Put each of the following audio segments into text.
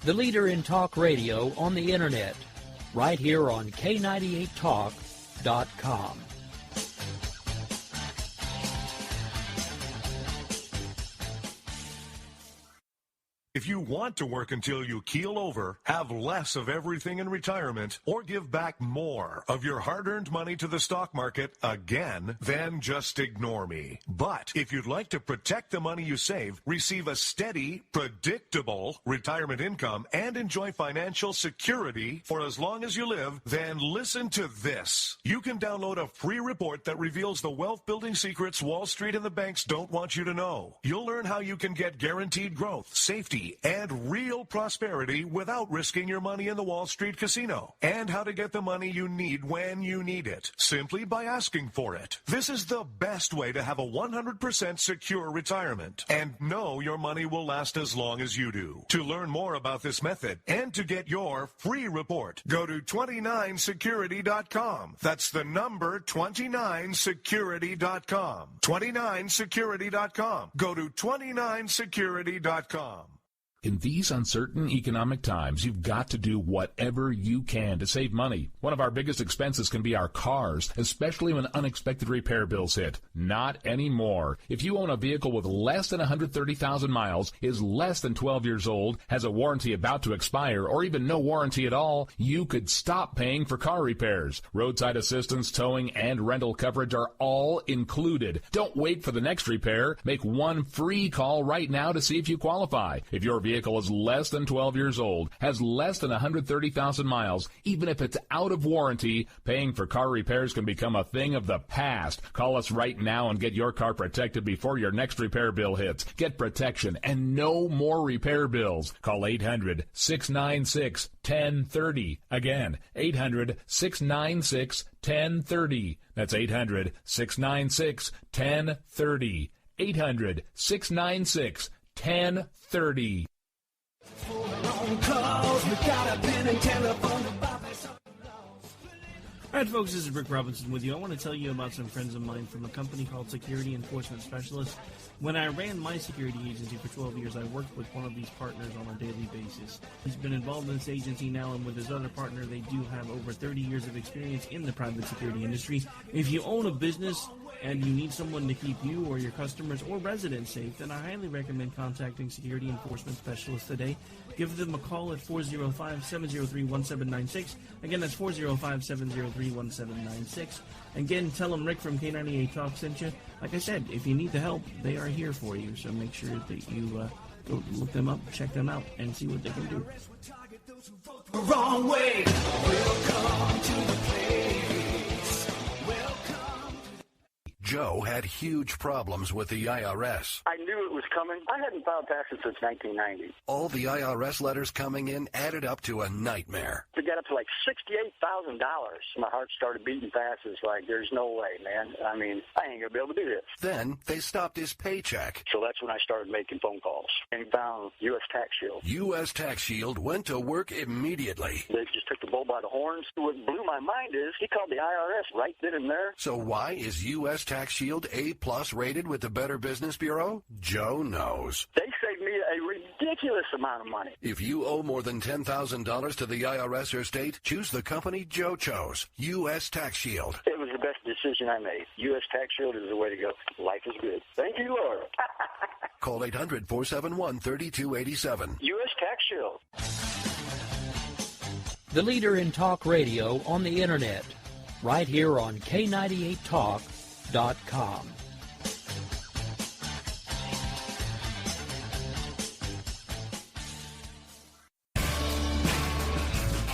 the leader in talk radio on the Internet, right here on K98Talk.com. If you want to work until you keel over, have less of everything in retirement, or give back more of your hard-earned money to the stock market again, then just ignore me. But if you'd like to protect the money you save, receive a steady, predictable retirement income, and enjoy financial security for as long as you live, then listen to this. You can download a free report that reveals the wealth-building secrets Wall Street and the banks don't want you to know. You'll learn how you can get guaranteed growth, safety, and real prosperity without risking your money in the Wall Street casino, and how to get the money you need when you need it, simply by asking for it. This is the best way to have a 100% secure retirement, and know your money will last as long as you do. To learn more about this method and to get your free report, go to 29security.com. That's the number 29security.com. 29security.com. Go to 29security.com. In these uncertain economic times, you've got to do whatever you can to save money. One of our biggest expenses can be our cars, especially when unexpected repair bills hit. Not anymore. If you own a vehicle with less than 130,000 miles, is less than 12 years old, has a warranty about to expire, or even no warranty at all, you could stop paying for car repairs. Roadside assistance, towing, and rental coverage are all included. Don't wait for the next repair. Make one free call right now to see if you qualify. If your vehicle is less than 12 years old, has less than 130,000 miles, even if it's out of warranty, paying for car repairs can become a thing of the past. Call us right now and get your car protected before your next repair bill hits. Get protection and no more repair bills. Call 800-696-1030. Again, 800-696-1030. That's 800-696-1030. 800-696-1030. All right, folks, this is Rick Robinson with you. I want to tell you about some friends of mine from a company called Security Enforcement Specialists. When I ran my security agency for 12 years, I worked with one of these partners on a daily basis. He's been involved in this agency now, and with his other partner, they do have over 30 years of experience in the private security industry. If you own a business and you need someone to keep you or your customers or residents safe, then I highly recommend contacting Security Enforcement Specialists today. Give them a call at 405-703-1796. Again, that's 405-703-1796. Again, tell them Rick from K98 Talk sent you. Like I said, if you need the help, they are here for you. So make sure that you go look them up, check them out, and see what they can do. Wrong way. Welcome to the place. Joe had huge problems with the IRS. I knew it was coming. I hadn't filed taxes since 1990. All the IRS letters coming in added up to a nightmare. To get up to like $68,000. My heart started beating fast. It's like, there's no way, man. I mean, I ain't going to be able to do this. Then they stopped his paycheck. So that's when I started making phone calls and found U.S. Tax Shield. U.S. Tax Shield went to work immediately. They just took the bull by the horns. What blew my mind is he called the IRS right then and there. So why is U.S. Tax Shield A+ rated with the Better Business Bureau? Joe knows. They saved me a ridiculous amount of money. If you owe more than $10,000 to the IRS or state, choose the company Joe chose, U.S. Tax Shield. It was the best decision I made. U.S. Tax Shield is the way to go. Life is good. Thank you, Lord. Call 800-471-3287. U.S. Tax Shield. The leader in talk radio on the Internet, right here on K98Talk.com.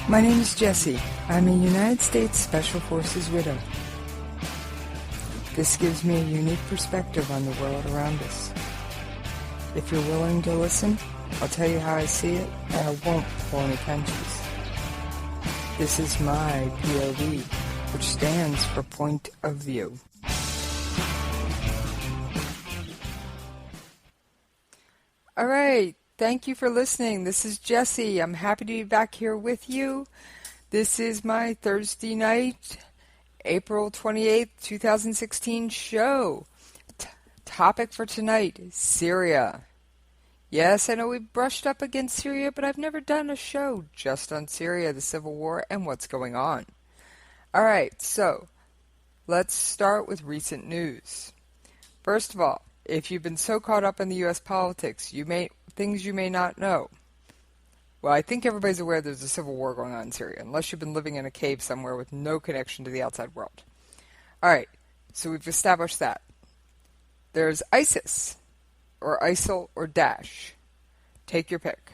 My name is Jessie. I'm a United States Special Forces widow. This gives me a unique perspective on the world around us. If you're willing to listen, I'll tell you how I see it, and I won't pull any punches. This is my POV, which stands for Point of View. All right. Thank you for listening. This is Jessie. I'm happy to be back here with you. This is my Thursday night, April 28th, 2016 show. Topic for tonight, Syria. Yes, I know we brushed up against Syria, but I've never done a show just on Syria, the civil war, and what's going on. Alright, so let's start with recent news. First of all, if you've been so caught up in the U.S. politics, things you may not know. Well, I think everybody's aware there's a civil war going on in Syria, unless you've been living in a cave somewhere with no connection to the outside world. Alright, so we've established that. There's ISIS, or ISIL, or Daesh. Take your pick.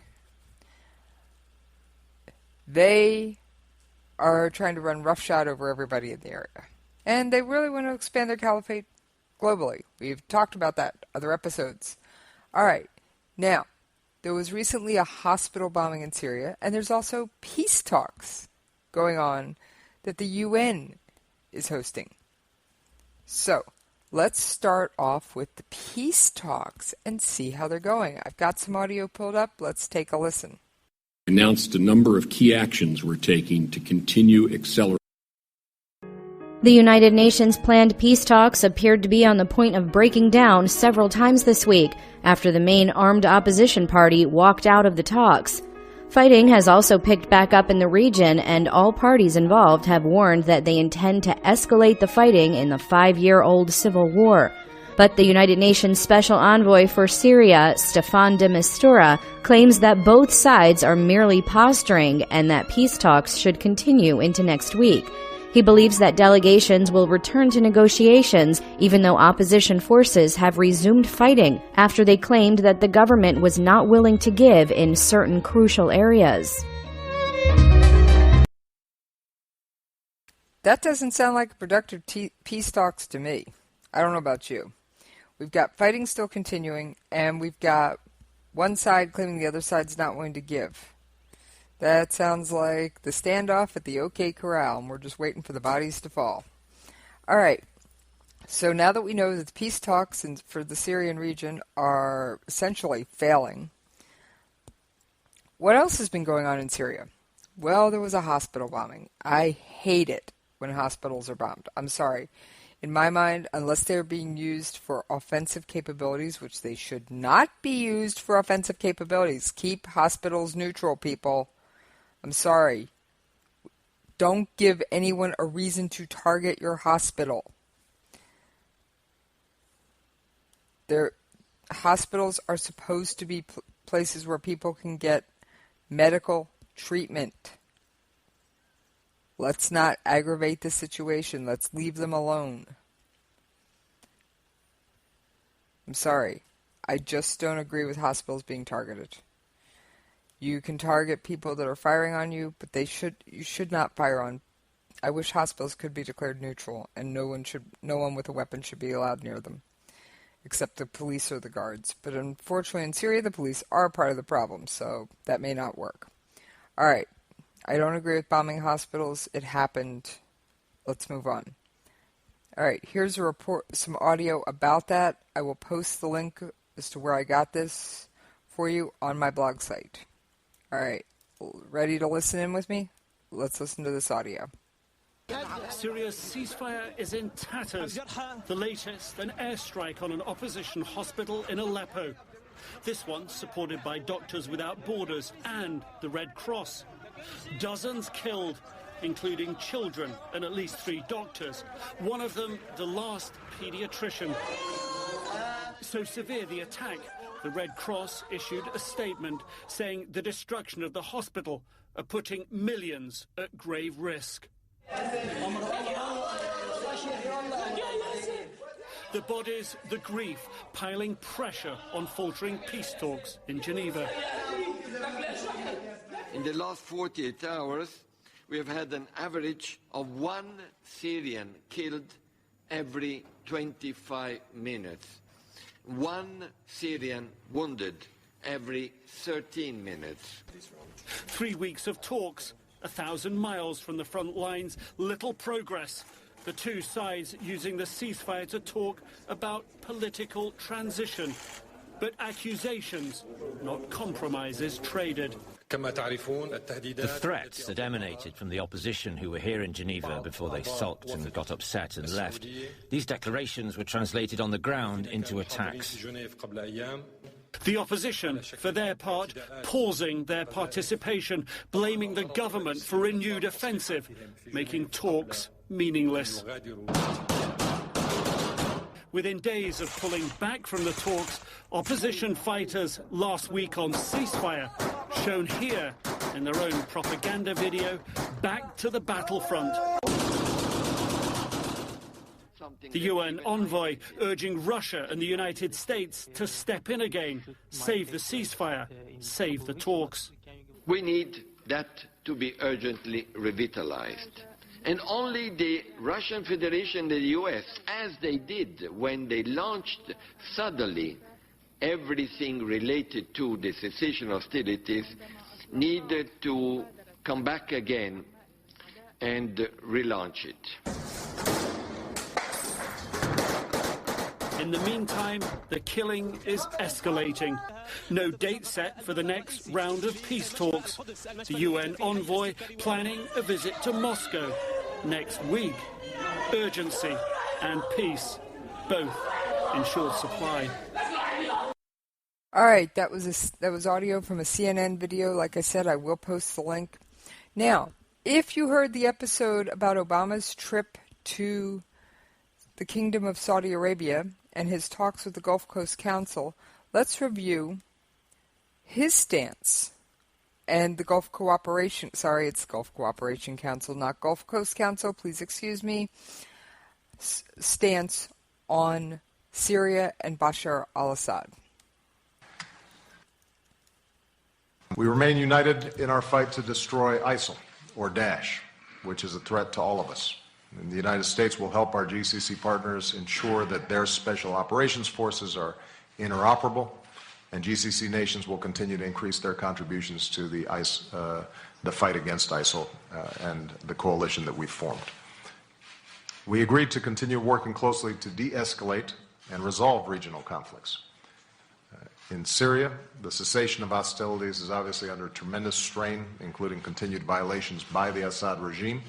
They are trying to run roughshod over everybody in the area. And they really want to expand their caliphate globally. We've talked about that other episodes. Alright, now, there was recently a hospital bombing in Syria, and there's also peace talks going on that the UN is hosting. So, let's start off with the peace talks and see how they're going. I've got some audio pulled up. Let's take a listen. Announced a number of key actions we're taking to continue accelerating. The United Nations planned peace talks appeared to be on the point of breaking down several times this week after the main armed opposition party walked out of the talks. Fighting has also picked back up in the region, and all parties involved have warned that they intend to escalate the fighting in the 5-year-old civil war. But the United Nations Special Envoy for Syria, Staffan de Mistura, claims that both sides are merely posturing and that peace talks should continue into next week. He believes that delegations will return to negotiations even though opposition forces have resumed fighting after they claimed that the government was not willing to give in certain crucial areas. That doesn't sound like productive peace talks to me. I don't know about you. We've got fighting still continuing, and we've got one side claiming the other side's not willing to give. That sounds like the standoff at the OK Corral, and we're just waiting for the bodies to fall. Alright, so now that we know that the peace talks for the Syrian region are essentially failing, what else has been going on in Syria? Well, there was a hospital bombing. I hate it when hospitals are bombed. I'm sorry. In my mind, unless they're being used for offensive capabilities, which they should not be used for offensive capabilities. Keep hospitals neutral, people. I'm sorry. Don't give anyone a reason to target your hospital. Hospitals are supposed to be places where people can get medical treatment. Let's not aggravate the situation. Let's leave them alone. I'm sorry. I just don't agree with hospitals being targeted. You can target people that are firing on you, but you should not fire on. I wish hospitals could be declared neutral, and no one with a weapon should be allowed near them, except the police or the guards. But unfortunately, in Syria, the police are part of the problem, so that may not work. All right, I don't agree with bombing hospitals. It happened. Let's move on. All right, here's a report, some audio about that. I will post the link as to where I got this for you on my blog site. All right, ready to listen in with me? Let's listen to this audio. Syria's ceasefire is in tatters. The latest, an airstrike on an opposition hospital in Aleppo. This one supported by Doctors Without Borders and the Red Cross. Dozens killed, including children and at least 3 doctors. One of them, the last pediatrician. So severe the attack, the Red Cross issued a statement saying the destruction of the hospital are putting millions at grave risk. The bodies, the grief, piling pressure on faltering peace talks in Geneva. In the last 48 hours, we have had an average of 1 Syrian killed every 25 minutes. 1 Syrian wounded every 13 minutes. 3 weeks of talks, 1,000 miles from the front lines, little progress. The two sides using the ceasefire to talk about political transition. But accusations, not compromises, traded. The threats that emanated from the opposition who were here in Geneva before they sulked and got upset and left, these declarations were translated on the ground into attacks. The opposition, for their part, pausing their participation, blaming the government for renewed offensive, making talks meaningless. Within days of pulling back from the talks, opposition fighters last week on ceasefire, shown here in their own propaganda video, back to the battlefront. The UN envoy urging Russia and the United States to step in again, save the ceasefire, save the talks. We need that to be urgently revitalized. And only the Russian Federation and the US, as they did when they launched suddenly everything related to the cessation hostilities, needed to come back again and relaunch it. In the meantime, the killing is escalating. No date set for the next round of peace talks. The UN envoy planning a visit to Moscow next week. Urgency and peace, both in short supply. All right, that was audio from a CNN video. Like I said, I will post the link. Now, if you heard the episode about Obama's trip to the Kingdom of Saudi Arabia and his talks with the Gulf Coast Council, let's review his stance and the Gulf Cooperation, sorry, it's Gulf Cooperation Council, not Gulf Coast Council, please excuse me, stance on Syria and Bashar al-Assad. We remain united in our fight to destroy ISIL, or Daesh, which is a threat to all of us. And the United States will help our GCC partners ensure that their special operations forces are interoperable, and GCC nations will continue to increase their contributions to the fight against ISIL and the coalition that we've formed. We agreed to continue working closely to de-escalate and resolve regional conflicts. In Syria, the cessation of hostilities is obviously under tremendous strain, including continued violations by the Assad regime.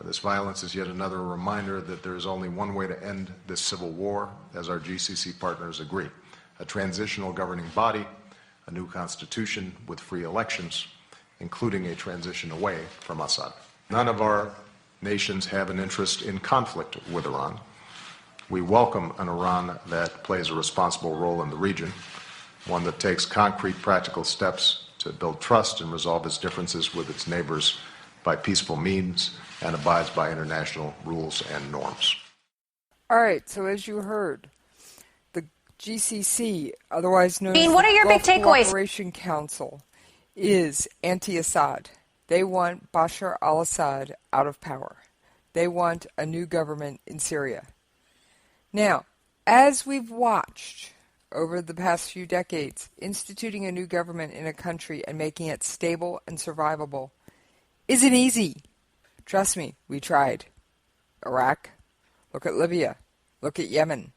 This violence is yet another reminder that there is only one way to end this civil war, as our GCC partners agree: a transitional governing body, a new constitution with free elections, including a transition away from Assad. None of our nations have an interest in conflict with Iran. We welcome an Iran that plays a responsible role in the region, one that takes concrete, practical steps to build trust and resolve its differences with its neighbors by peaceful means and abides by international rules and norms. All right, so as you heard, the GCC, otherwise known as what are your Gulf big takeaways? Cooperation Council, is anti-Assad. They want Bashar al-Assad out of power. They want a new government in Syria. Now, as we've watched over the past few decades, instituting a new government in a country and making it stable and survivable isn't easy. Trust me, we tried. Iraq, look at Libya, look at Yemen.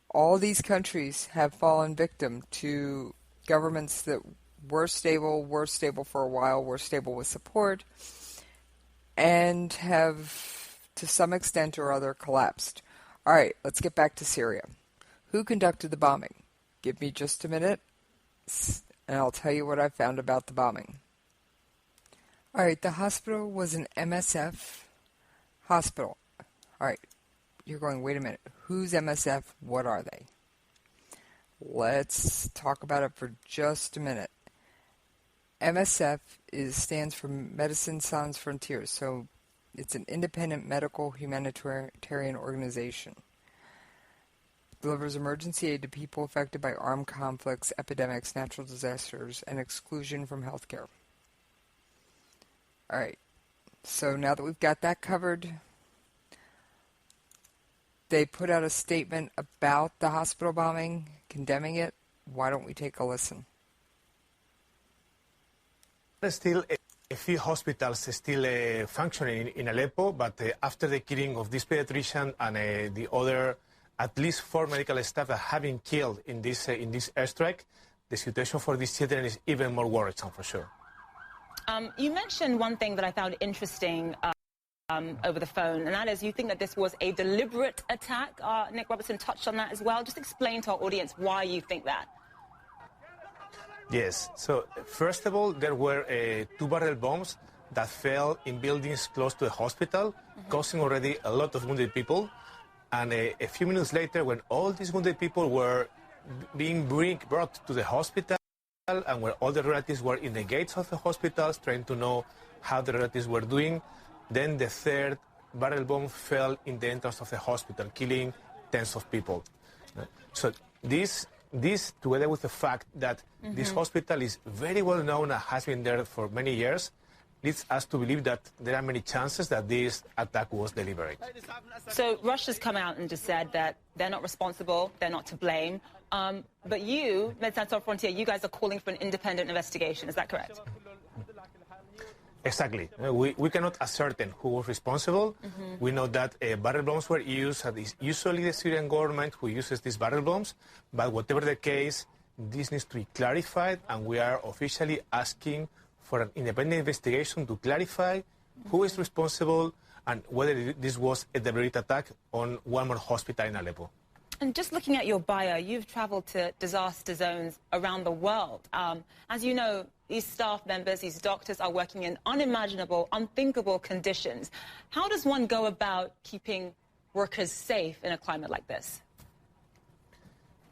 All these countries have fallen victim to governments that were stable for a while, were stable with support, and have, to some extent or other, collapsed. All right, let's get back to Syria. Who conducted the bombing? Give me just a minute, and I'll tell you what I found about the bombing. All right, the hospital was an MSF hospital. All right, you're going, wait a minute. Who's MSF? What are they? Let's talk about it for just a minute. MSF stands for Medicine Sans Frontières, so it's an independent medical humanitarian organization. Delivers emergency aid to people affected by armed conflicts, epidemics, natural disasters, and exclusion from healthcare. All right, so now that we've got that covered, they put out a statement about the hospital bombing, condemning it. Why don't we take a listen? There's still a few hospitals still functioning in Aleppo, but after the killing of this pediatrician and the other, at least 4 medical staff that have been killed in this airstrike, the situation for these children is even more worrisome for sure. You mentioned one thing that I found interesting over the phone, and that is you think that this was a deliberate attack. Nick Robertson touched on that as well. Just explain to our audience why you think that. Yes. So, first of all, there were 2 barrel bombs that fell in buildings close to the hospital, causing already a lot of wounded people. And a few minutes later, when all these wounded people were being brought to the hospital, and where all the relatives were in the gates of the hospitals trying to know how the relatives were doing, then the 3rd barrel bomb fell in the entrance of the hospital, killing tens of people. So this together with the fact that this hospital is very well known and has been there for many years, leads us to believe that there are many chances that this attack was deliberate. So Russia's come out and just said that they're not responsible, they're not to blame. But you, Médecins Sans Frontières, you guys are calling for an independent investigation. Is that correct? Exactly. We cannot ascertain who was responsible. We know that barrel bombs were used. It's usually the Syrian government who uses these barrel bombs. But whatever the case, this needs to be clarified, and we are officially asking for an independent investigation to clarify who is responsible and whether this was a deliberate attack on one more hospital in Aleppo. And just looking at your bio, you've traveled to disaster zones around the world. As you know, these staff members, these doctors are working in unimaginable, unthinkable conditions. How does one go about keeping workers safe in a climate like this?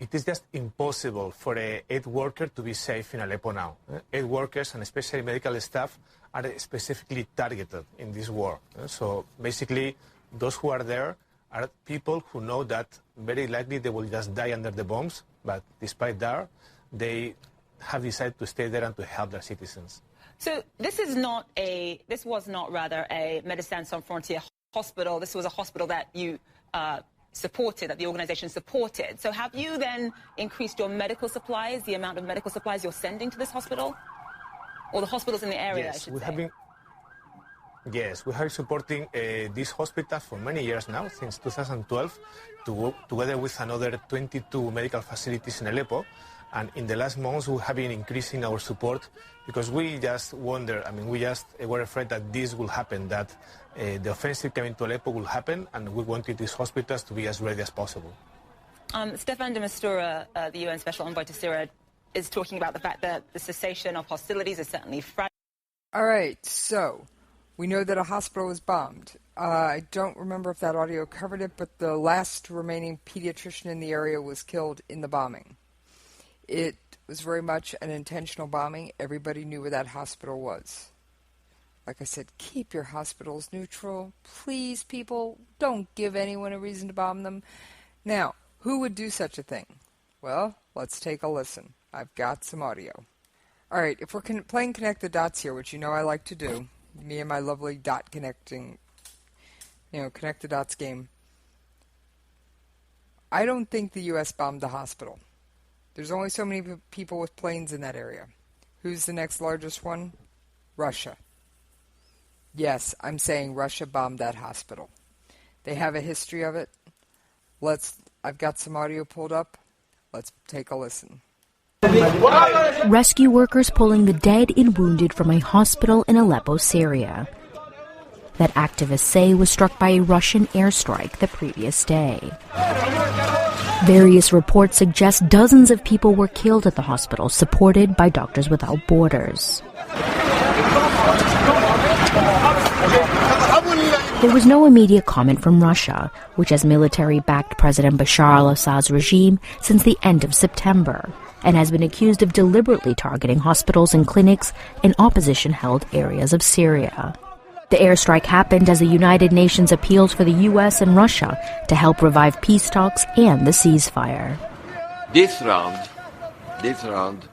It is just impossible for an aid worker to be safe in Aleppo now. Aid workers, and especially medical staff, are specifically targeted in this war. So basically, those who are there are people who know that very likely they will just die under the bombs, but despite that, they have decided to stay there and to help their citizens. So this was not a Médecins Sans Frontières hospital. This was a hospital that you supported, that the organization supported. So have you then increased your medical supplies, the amount of medical supplies you're sending to this hospital? Or the hospitals in the area, yes, I should say. Yes, we have been supporting this hospital for many years now, since 2012, together with another 22 medical facilities in Aleppo. And in the last months, we have been increasing our support because we just were afraid that this will happen, that the offensive coming to Aleppo will happen, and we wanted these hospitals to be as ready as possible. Stefan de Mistura, the UN Special Envoy to Syria, is talking about the fact that the cessation of hostilities is certainly fragile. All right, so we know that a hospital was bombed. I don't remember if that audio covered it, but the last remaining pediatrician in the area was killed in the bombing. It was very much an intentional bombing. Everybody knew where that hospital was. Like I said, keep your hospitals neutral. Please, people, don't give anyone a reason to bomb them. Now, who would do such a thing? Well, let's take a listen. I've got some audio. All right, if we're playing Connect the Dots here, which you know I like to do, me and my lovely dot connecting, Connect the Dots game, I don't think the U.S. bombed the hospital. There's only so many people with planes in that area. Who's the next largest one? Russia. Yes, I'm saying Russia bombed that hospital. They have a history of it. I've got some audio pulled up. Let's take a listen. Rescue workers pulling the dead and wounded from a hospital in Aleppo, Syria. That activists say was struck by a Russian airstrike the previous day. Various reports suggest dozens of people were killed at the hospital, supported by Doctors Without Borders. There was no immediate comment from Russia, which has military-backed President Bashar al-Assad's regime since the end of September, and has been accused of deliberately targeting hospitals and clinics in opposition-held areas of Syria. The airstrike happened as the United Nations appealed for the U.S. and Russia to help revive peace talks and the ceasefire. This round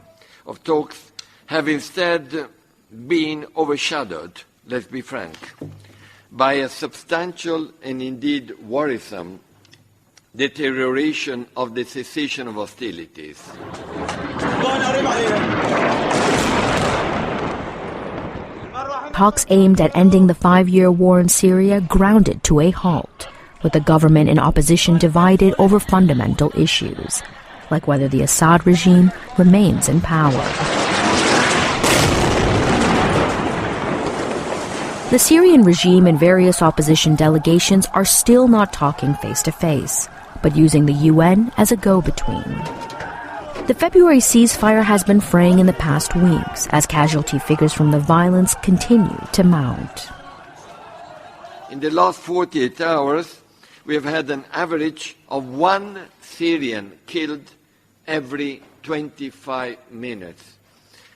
of talks have instead been overshadowed, let's be frank, by a substantial and indeed worrisome deterioration of the cessation of hostilities. Talks aimed at ending the 5-year war in Syria grounded to a halt, with the government and opposition divided over fundamental issues, like whether the Assad regime remains in power. The Syrian regime and various opposition delegations are still not talking face-to-face, but using the UN as a go-between. The February ceasefire has been fraying in the past weeks as casualty figures from the violence continue to mount. In the last 48 hours, we have had an average of 1 Syrian killed every 25 minutes.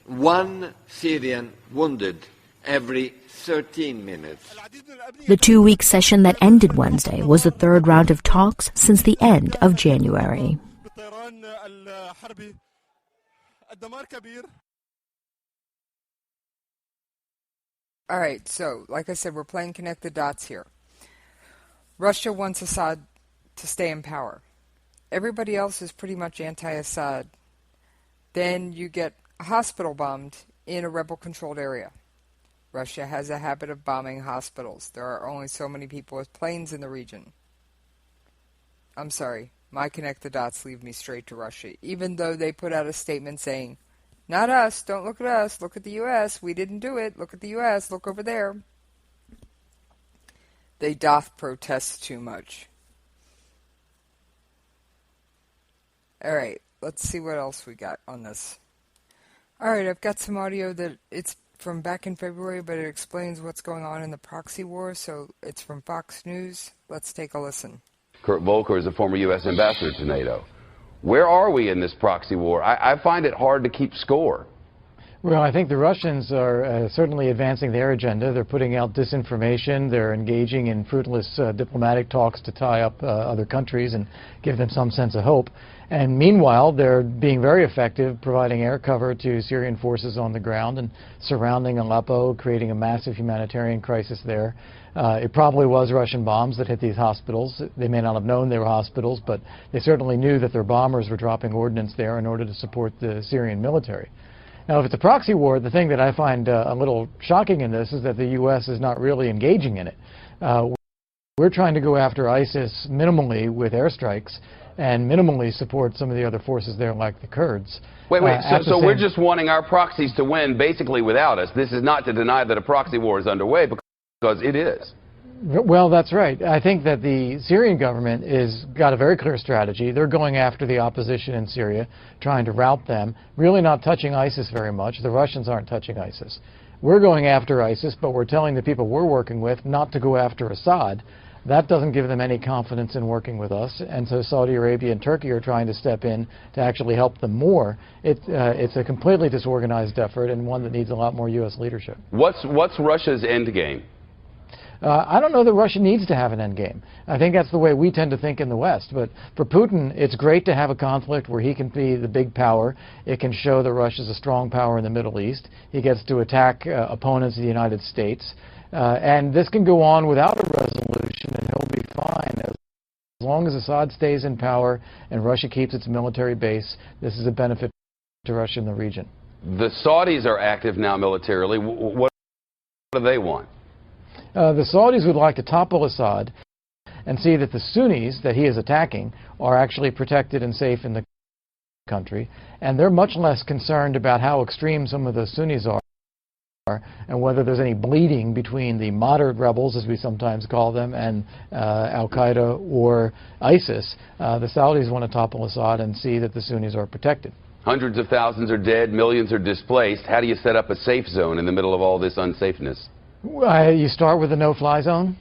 1 Syrian wounded every 13 minutes. The 2-week session that ended Wednesday was the third round of talks since the end of January. All right, so like I said, we're playing connect the dots here. Russia wants Assad to stay in power. Everybody else is pretty much anti-Assad. Then you get a hospital bombed in a rebel-controlled area. Russia has a habit of bombing hospitals. There are only so many people with planes in the region. I'm sorry, my connect the dots leave me straight to Russia, even though they put out a statement saying, not us, don't look at us, look at the U.S., we didn't do it, look at the U.S., look over there. They doth protest too much. Alright, let's see what else we got on this. Alright, I've got some audio that it's from back in February, but it explains what's going on in the proxy war, so it's from Fox News. Let's take a listen. Kurt Volker is a former U.S. ambassador to NATO. Where are we in this proxy war? I find it hard to keep score. Well, I think the Russians are certainly advancing their agenda. They're putting out disinformation. They're engaging in fruitless diplomatic talks to tie up other countries and give them some sense of hope. And meanwhile, they're being very effective providing air cover to Syrian forces on the ground and surrounding Aleppo, creating a massive humanitarian crisis there. It probably was Russian bombs that hit these hospitals. They may not have known they were hospitals, but they certainly knew that their bombers were dropping ordnance there in order to support the Syrian military. Now, if it's a proxy war, the thing that I find a little shocking in this is that the U.S. is not really engaging in it. We're trying to go after ISIS minimally with airstrikes and minimally support some of the other forces there like the Kurds. Wait, so we're just wanting our proxies to win basically without us. This is not to deny that a proxy war is underway, because it is. Well, that's right. I think that the Syrian government has got a very clear strategy. They're going after the opposition in Syria, trying to rout them, really not touching ISIS very much. The Russians aren't touching ISIS. We're going after ISIS, but we're telling the people we're working with not to go after Assad. That doesn't give them any confidence in working with us, and so Saudi Arabia and Turkey are trying to step in to actually help them more. It's a completely disorganized effort and one that needs a lot more U.S. leadership. What's Russia's end game? I don't know that Russia needs to have an end game. I think that's the way we tend to think in the West. But for Putin, it's great to have a conflict where he can be the big power. It can show that Russia's a strong power in the Middle East. He gets to attack opponents of the United States. And this can go on without a resolution, and he'll be fine. As long as Assad stays in power and Russia keeps its military base, this is a benefit to Russia in the region. The Saudis are active now militarily. What do they want? The Saudis would like to topple Assad and see that the Sunnis that he is attacking are actually protected and safe in the country. And they're much less concerned about how extreme some of the Sunnis are and whether there's any bleeding between the moderate rebels, as we sometimes call them, and Al-Qaeda or ISIS. The Saudis want to topple Assad and see that the Sunnis are protected. Hundreds of thousands are dead, millions are displaced. How do you set up a safe zone in the middle of all this unsafeness? You start with a no-fly zone.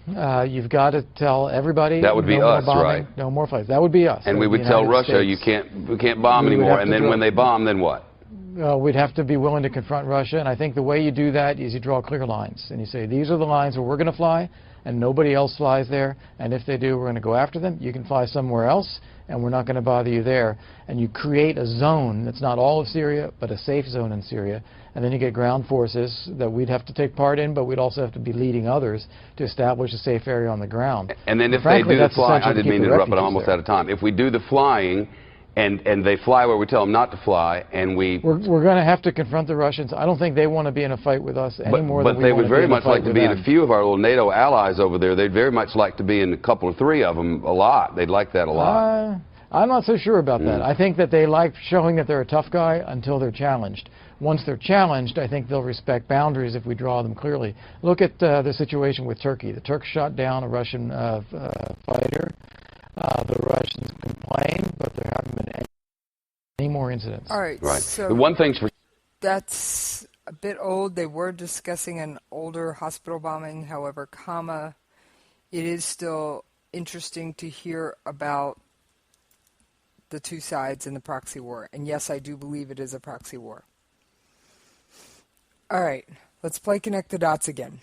You've got to tell everybody. That would be us, right? No more flights. That would be us. And we would tell Russia, we can't bomb anymore. And then when they bomb, then what? We'd have to be willing to confront Russia. And I think the way you do that is you draw clear lines. And you say, these are the lines where we're going to fly, and nobody else flies there. And if they do, we're going to go after them. You can fly somewhere else, and we're not going to bother you there. And you create a zone that's not all of Syria, but a safe zone in Syria. And then you get ground forces that we'd have to take part in, but we'd also have to be leading others to establish a safe area on the ground. And then if they do the flying, I didn't mean to interrupt, but I'm almost out of time. If we do the flying and they fly where we tell them not to fly, and we're going to have to confront the Russians. I don't think they want to be in a fight with us any more than we want to be in a fight with them. But they would very much like to be in a few of our little NATO allies over there. They'd very much like to be in a couple or three of them a lot. They'd like that a lot. I'm not so sure about that. I think that they like showing that they're a tough guy until they're challenged. Once they're challenged, I think they'll respect boundaries if we draw them clearly. Look at the situation with Turkey. The Turks shot down a Russian fighter. The Russians complained, but there haven't been any more incidents. All right. So the one thing's for that's a bit old. They were discussing an older hospital bombing. However, it is still interesting to hear about the two sides in the proxy war. And yes, I do believe it is a proxy war. All right, let's play Connect the Dots again.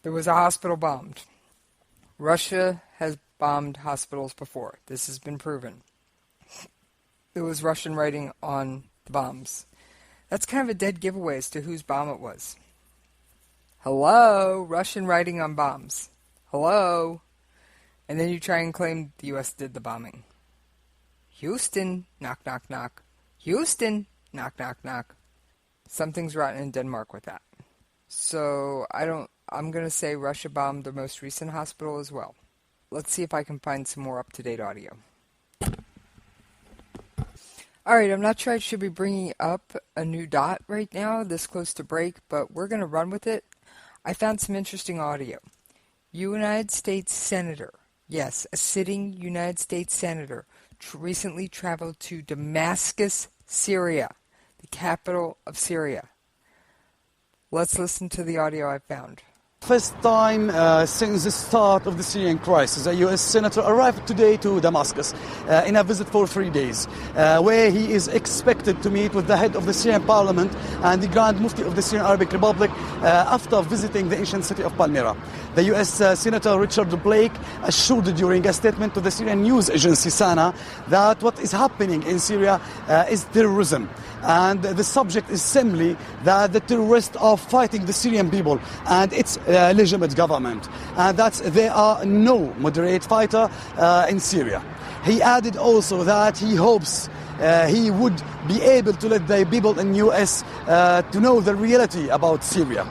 There was a hospital bombed. Russia has bombed hospitals before. This has been proven. There was Russian writing on the bombs. That's kind of a dead giveaway as to whose bomb it was. Hello, Russian writing on bombs. Hello. And then you try and claim the U.S. did the bombing. Houston, knock, knock, knock. Houston, knock, knock, knock. Something's rotten in Denmark with that. So I'm going to say Russia bombed the most recent hospital as well. Let's see if I can find some more up-to-date audio. All right, I'm not sure I should be bringing up a new dot right now, this close to break, but we're going to run with it. I found some interesting audio. United States Senator, yes, a sitting United States Senator, recently traveled to Damascus, Syria, the capital of Syria. Let's listen to the audio I found. First time since the start of the Syrian crisis, a U.S. Senator arrived today to Damascus in a visit for 3 days, where he is expected to meet with the head of the Syrian parliament and the Grand Mufti of the Syrian Arabic Republic after visiting the ancient city of Palmyra. The U.S. Senator Richard Blake assured during a statement to the Syrian news agency SANA that what is happening in Syria is terrorism. And the subject is simply that the terrorists are fighting the Syrian people and its legitimate government, and that there are no moderate fighter in Syria. He added also that he hopes he would be able to let the people in the U.S. to know the reality about Syria.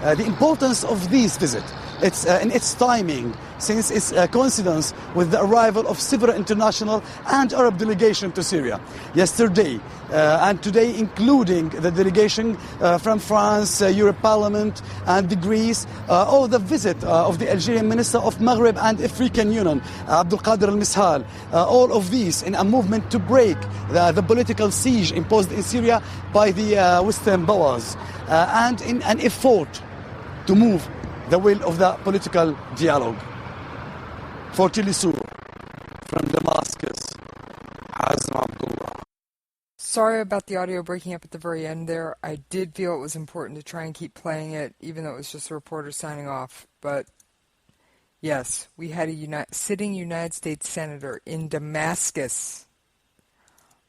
The importance of this visit, it's in its timing, since it's a coincidence with the arrival of several international and Arab delegations to Syria yesterday and today, including the delegation from France, Europe Parliament and Greece, or the visit of the Algerian Minister of Maghreb and African Union, Abdul Qadir al-Mishal. All of these in a movement to break the political siege imposed in Syria by the Western powers and in an effort to move the will of the political dialogue. For Tilisur, from Damascus, Hazm Abdullah. Sorry about the audio breaking up at the very end there. I did feel it was important to try and keep playing it, even though it was just a reporter signing off. But yes, we had a sitting United States Senator in Damascus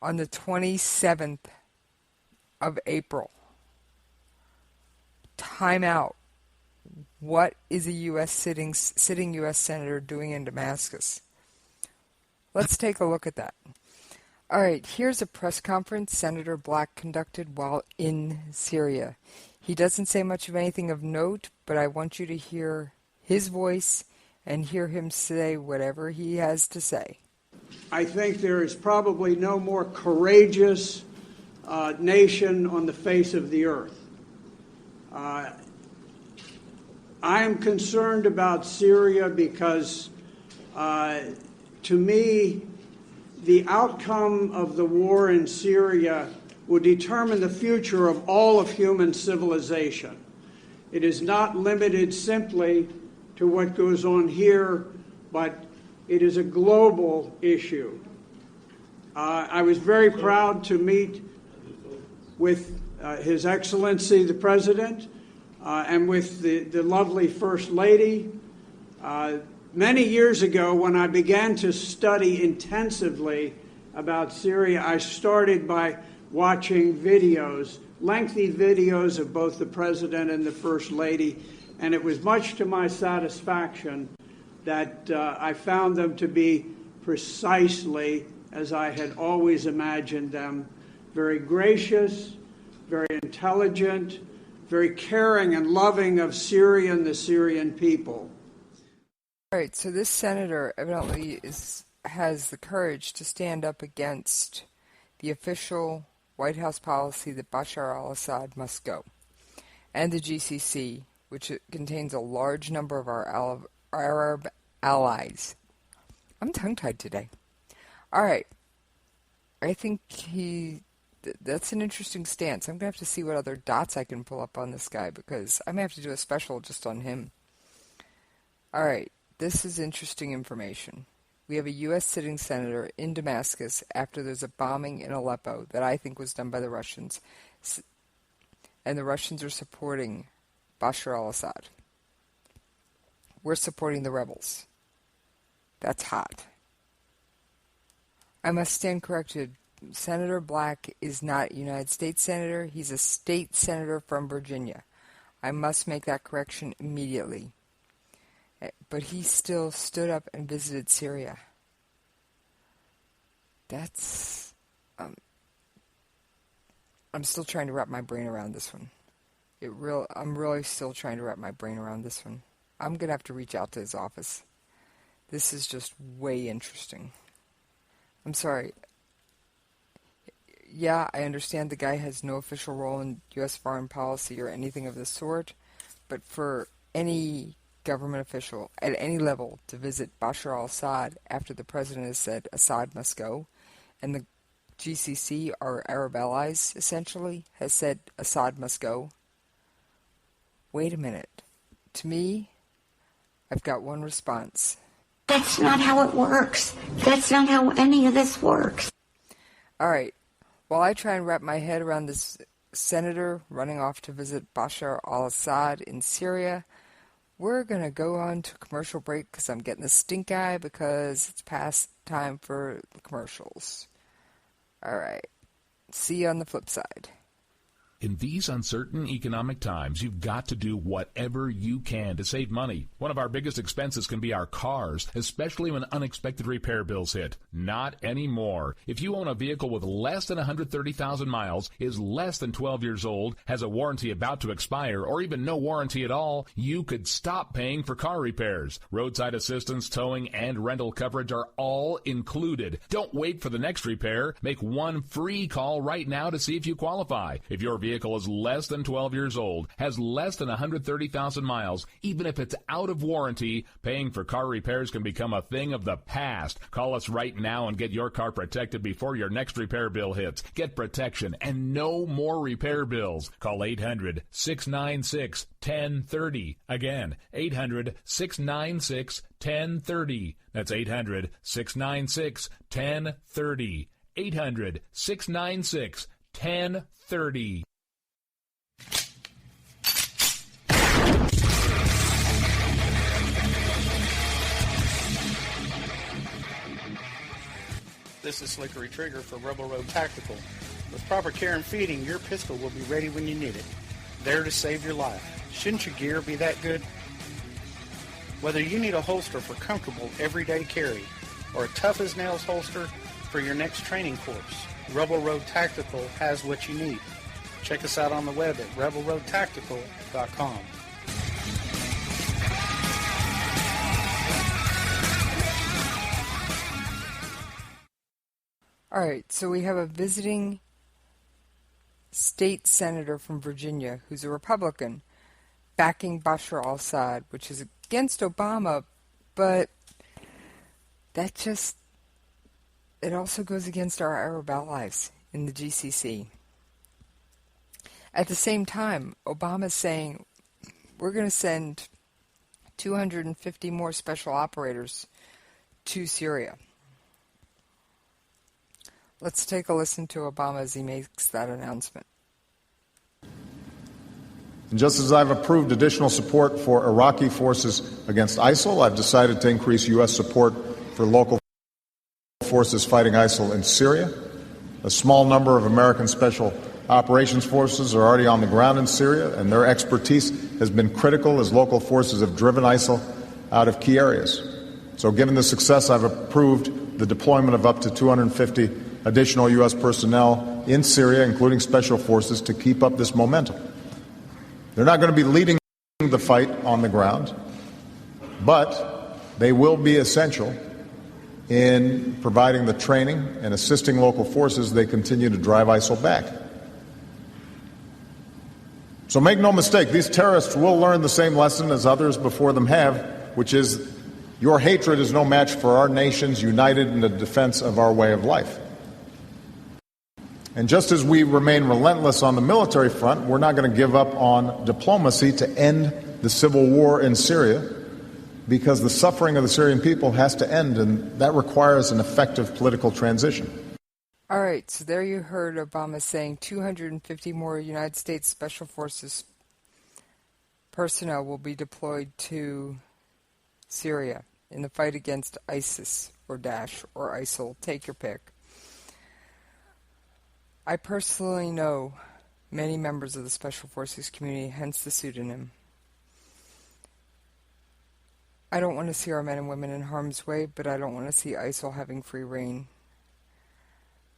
on the 27th of April. Time out. What is a sitting U.S. Senator doing in Damascus? Let's take a look at that. All right, here's a press conference Senator Black conducted while in Syria. He doesn't say much of anything of note, but I want you to hear his voice and hear him say whatever he has to say. I think there is probably no more courageous nation on the face of the earth. I am concerned about Syria because, to me, the outcome of the war in Syria will determine the future of all of human civilization. It is not limited simply to what goes on here, but it is a global issue. I was very proud to meet with His Excellency the President and with the lovely First Lady. Many years ago, when I began to study intensively about Syria, I started by watching videos, lengthy videos of both the President and the First Lady, and it was much to my satisfaction that I found them to be precisely as I had always imagined them, very gracious, very intelligent, very caring and loving of Syria and the Syrian people. All right, so this senator evidently is has the courage to stand up against the official White House policy that Bashar al-Assad must go, and the GCC, which contains a large number of our Arab allies. I'm tongue-tied today. All right. I think that's an interesting stance. I'm going to have to see what other dots I can pull up on this guy, because I may have to do a special just on him. All right. This is interesting information. We have a U.S. sitting senator in Damascus after there's a bombing in Aleppo that I think was done by the Russians. And the Russians are supporting Bashar al-Assad. We're supporting the rebels. That's hot. I must stand corrected. Senator Black is not a United States senator. He's a state senator from Virginia. I must make that correction immediately. But he still stood up and visited Syria. That's... I'm still trying to wrap my brain around this one. I'm really still trying to wrap my brain around this one. I'm going to have to reach out to his office. This is just way interesting. I'm sorry. Yeah, I understand the guy has no official role in U.S. foreign policy or anything of the sort, but for any government official at any level to visit Bashar al-Assad after the president has said Assad must go, and the GCC, our Arab allies, essentially, has said Assad must go. Wait a minute. To me, I've got one response. That's not how it works. That's not how any of this works. All right. While I try and wrap my head around this senator running off to visit Bashar al-Assad in Syria, we're going to go on to a commercial break because I'm getting the stink eye because it's past time for the commercials. All right. See you on the flip side. In these uncertain economic times, you've got to do whatever you can to save money. One of our biggest expenses can be our cars, especially when unexpected repair bills hit. Not anymore. If you own a vehicle with less than 130,000 miles, is less than 12 years old, has a warranty about to expire, or even no warranty at all, you could stop paying for car repairs. Roadside assistance, towing, and rental coverage are all included. Don't wait for the next repair. Make one free call right now to see if you qualify. If your vehicle is less than 12 years old, has less than 130,000 miles, even if it's out of warranty, paying for car repairs can become a thing of the past. Call us right now and get your car protected before your next repair bill hits. Get protection and no more repair bills. Call 800-696-1030. Again, 800-696-1030. That's 800-696-1030. 800-696-1030. This is Slickery Trigger for Rebel Road Tactical. With proper care and feeding, your pistol will be ready when you need it. There to save your life. Shouldn't your gear be that good? Whether you need a holster for comfortable everyday carry or a tough-as-nails holster for your next training course, Rebel Road Tactical has what you need. Check us out on the web at rebelroadtactical.com. All right, so we have a visiting state senator from Virginia who's a Republican backing Bashar al-Assad, which is against Obama, but that just, it also goes against our Arab allies in the GCC. At the same time, Obama's saying we're going to send 250 more special operators to Syria. Let's take a listen to Obama as he makes that announcement. And just as I've approved additional support for Iraqi forces against ISIL, I've decided to increase U.S. support for local forces fighting ISIL in Syria. A small number of American special operations forces are already on the ground in Syria, and their expertise has been critical as local forces have driven ISIL out of key areas. So given the success, I've approved the deployment of up to 250 additional U.S. personnel in Syria, including special forces, to keep up this momentum. They're not going to be leading the fight on the ground, but they will be essential in providing the training and assisting local forces, they continue to drive ISIL back. So make no mistake, these terrorists will learn the same lesson as others before them have, which is your hatred is no match for our nations united in the defense of our way of life. And just as we remain relentless on the military front, we're not going to give up on diplomacy to end the civil war in Syria, because the suffering of the Syrian people has to end, and that requires an effective political transition. All right, so there you heard Obama saying 250 more United States Special Forces personnel will be deployed to Syria in the fight against ISIS or Daesh or ISIL, take your pick. I personally know many members of the Special Forces community, hence the pseudonym. I don't want to see our men and women in harm's way, but I don't want to see ISIL having free reign.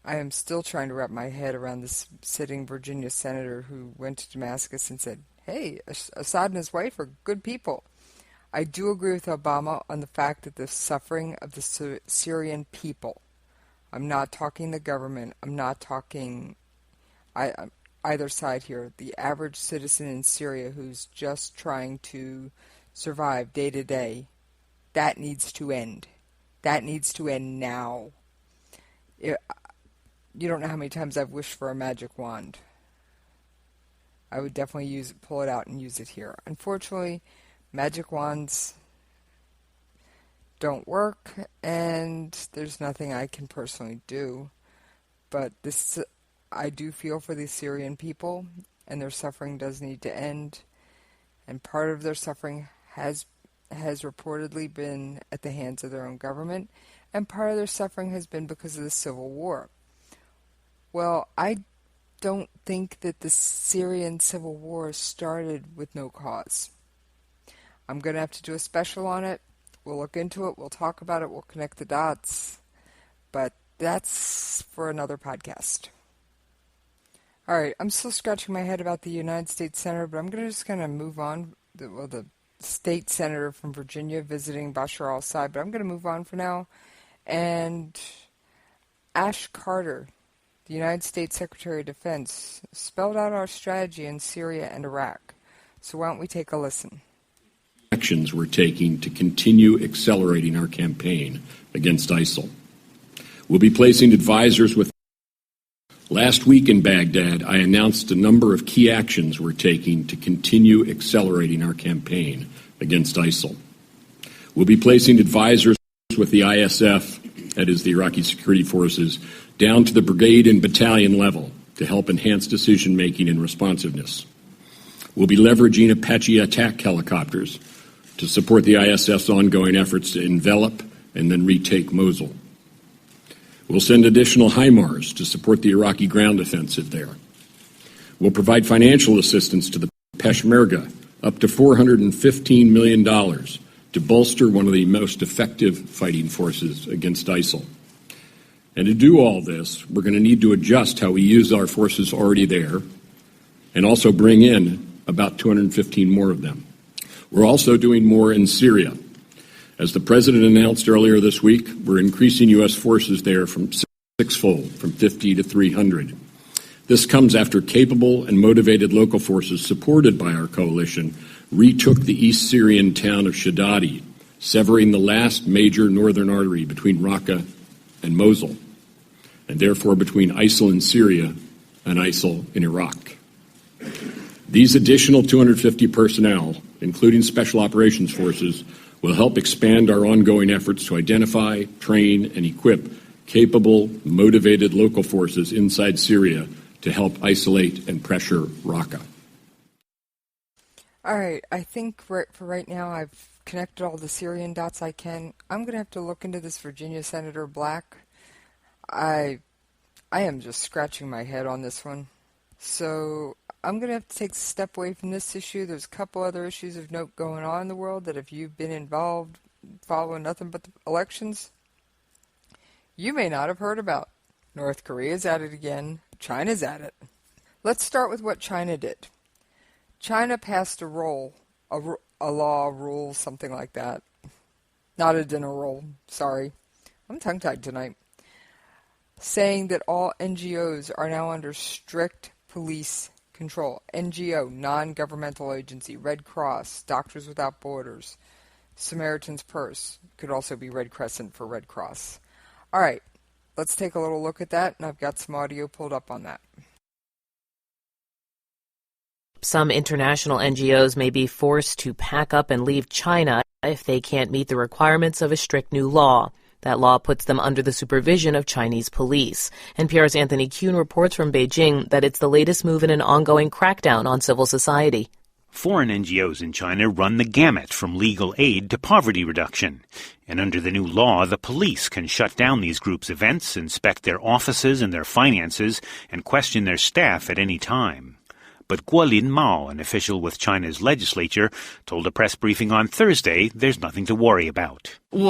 I am still trying to wrap my head around this sitting Virginia senator who went to Damascus and said, hey, Assad and his wife are good people. I do agree with Obama on the fact that the suffering of the Syrian people, I'm not talking the government, I'm not talking either side here, the average citizen in Syria who's just trying to survive day to day, that needs to end. That needs to end now. You don't know how many times I've wished for a magic wand. I would definitely pull it out and use it here. Unfortunately, magic wands don't work, and there's nothing I can personally do. But I do feel for the Syrian people, and their suffering does need to end. And part of their suffering has reportedly been at the hands of their own government, and part of their suffering has been because of the civil war. Well, I don't think that the Syrian civil war started with no cause. I'm going to have to do a special on it. We'll look into it, we'll talk about it, we'll connect the dots, but that's for another podcast. All right, I'm still scratching my head about the United States Senator, but I'm just going to move on. The state senator from Virginia visiting Bashar al-Assad, but I'm going to move on for now. And Ash Carter, the United States Secretary of Defense, spelled out our strategy in Syria and Iraq. So why don't we take a listen? Actions we're taking to continue accelerating our campaign against ISIL. We'll be placing advisors with. Last week in Baghdad, I announced a number of key actions we're taking to continue accelerating our campaign against ISIL. We'll be placing advisors with the ISF, that is the Iraqi Security Forces, down to the brigade and battalion level to help enhance decision-making and responsiveness. We'll be leveraging Apache attack helicopters to support the ISF's ongoing efforts to envelop and then retake Mosul. We'll send additional HIMARS to support the Iraqi ground offensive there. We'll provide financial assistance to the Peshmerga, up to $415 million, to bolster one of the most effective fighting forces against ISIL. And to do all this, we're going to need to adjust how we use our forces already there and also bring in about 215 more of them. We're also doing more in Syria. As the President announced earlier this week, we're increasing U.S. forces there from sixfold, from 50 to 300. This comes after capable and motivated local forces supported by our coalition retook the East Syrian town of Shadadi, severing the last major northern artery between Raqqa and Mosul, and therefore between ISIL in Syria and ISIL in Iraq. These additional 250 personnel, including special operations forces, will help expand our ongoing efforts to identify, train, and equip capable, motivated local forces inside Syria to help isolate and pressure Raqqa. All right, I think for right now I've connected all the Syrian dots I can. I'm going to have to look into this Virginia Senator Black. I am just scratching my head on this one. So I'm going to have to take a step away from this issue. There's a couple other issues of note going on in the world that if you've been involved following nothing but the elections, you may not have heard about. North Korea's at it again. China's at it. Let's start with what China did. China passed a law, rule, something like that. Not a dinner roll, sorry. I'm tongue-tied tonight, saying that all NGOs are now under strict police control. NGO, non-governmental agency, Red Cross, Doctors Without Borders, Samaritan's Purse, could also be Red Crescent for Red Cross. All right, let's take a little look at that, and I've got some audio pulled up on that. Some international NGOs may be forced to pack up and leave China if they can't meet the requirements of a strict new law. That law puts them under the supervision of Chinese police. NPR's Anthony Kuhn reports from Beijing that it's the latest move in an ongoing crackdown on civil society. Foreign NGOs in China run the gamut from legal aid to poverty reduction. And under the new law, the police can shut down these groups' events, inspect their offices and their finances, and question their staff at any time. But Guolin Mao, an official with China's legislature, told a press briefing on Thursday there's nothing to worry about. We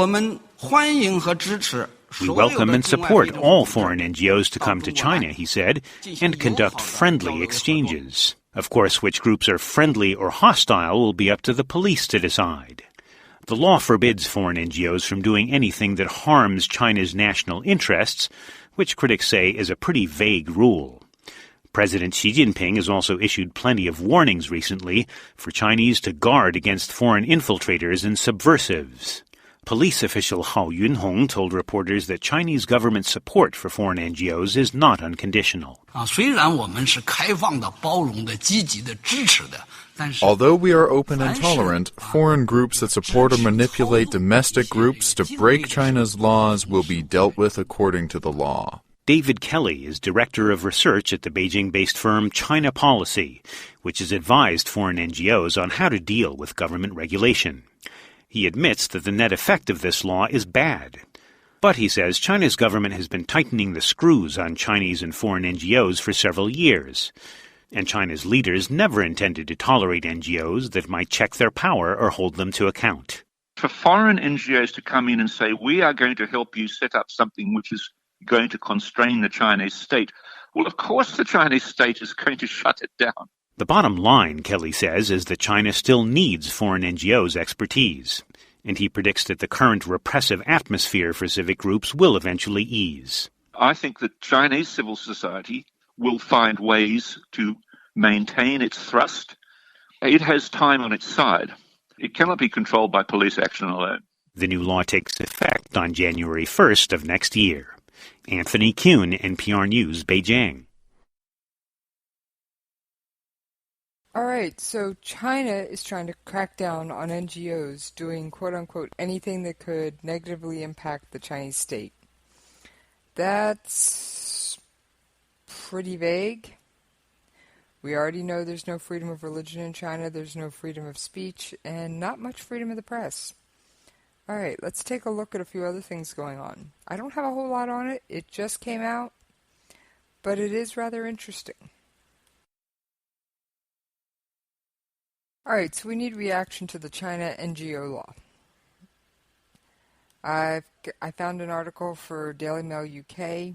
welcome and support all foreign NGOs to come to China, he said, and conduct friendly exchanges. Of course, which groups are friendly or hostile will be up to the police to decide. The law forbids foreign NGOs from doing anything that harms China's national interests, which critics say is a pretty vague rule. President Xi Jinping has also issued plenty of warnings recently for Chinese to guard against foreign infiltrators and subversives. Police official Hao Yunhong told reporters that Chinese government support for foreign NGOs is not unconditional. Although we are open and tolerant, foreign groups that support or manipulate domestic groups to break China's laws will be dealt with according to the law. David Kelly is director of research at the Beijing-based firm China Policy, which has advised foreign NGOs on how to deal with government regulation. He admits that the net effect of this law is bad. But, he says, China's government has been tightening the screws on Chinese and foreign NGOs for several years. And China's leaders never intended to tolerate NGOs that might check their power or hold them to account. For foreign NGOs to come in and say, we are going to help you set up something which is going to constrain the Chinese state, well, of course the Chinese state is going to shut it down. The bottom line, Kelly says, is that China still needs foreign NGOs' expertise, and he predicts that the current repressive atmosphere for civic groups will eventually ease. I think that Chinese civil society will find ways to maintain its thrust. It has time on its side. It cannot be controlled by police action alone. The new law takes effect on January 1st of next year. Anthony Kuhn, NPR News, Beijing. All right, so China is trying to crack down on NGOs doing quote-unquote anything that could negatively impact the Chinese state. That's pretty vague. We already know there's no freedom of religion in China, there's no freedom of speech, and not much freedom of the press. All right, let's take a look at a few other things going on. I don't have a whole lot on it. It just came out, but it is rather interesting. All right, so we need reaction to the China NGO law. I found an article for Daily Mail UK.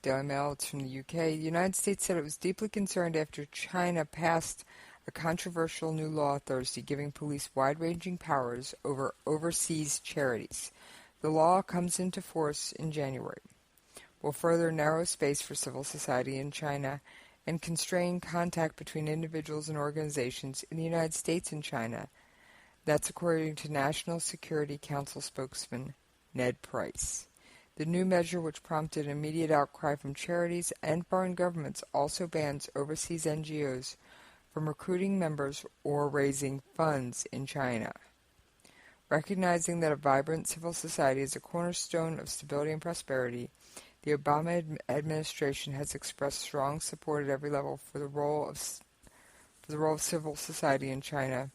Daily Mail, it's from the UK. The United States said it was deeply concerned after China passed a controversial new law Thursday giving police wide-ranging powers over overseas charities. The law comes into force in January, will further narrow space for civil society in China and constrain contact between individuals and organizations in the United States and China. That's according to National Security Council spokesman Ned Price. The new measure, which prompted an immediate outcry from charities and foreign governments, also bans overseas NGOs from recruiting members or raising funds in China. Recognizing that a vibrant civil society is a cornerstone of stability and prosperity, the Obama administration has expressed strong support at every level for the role of civil society in China,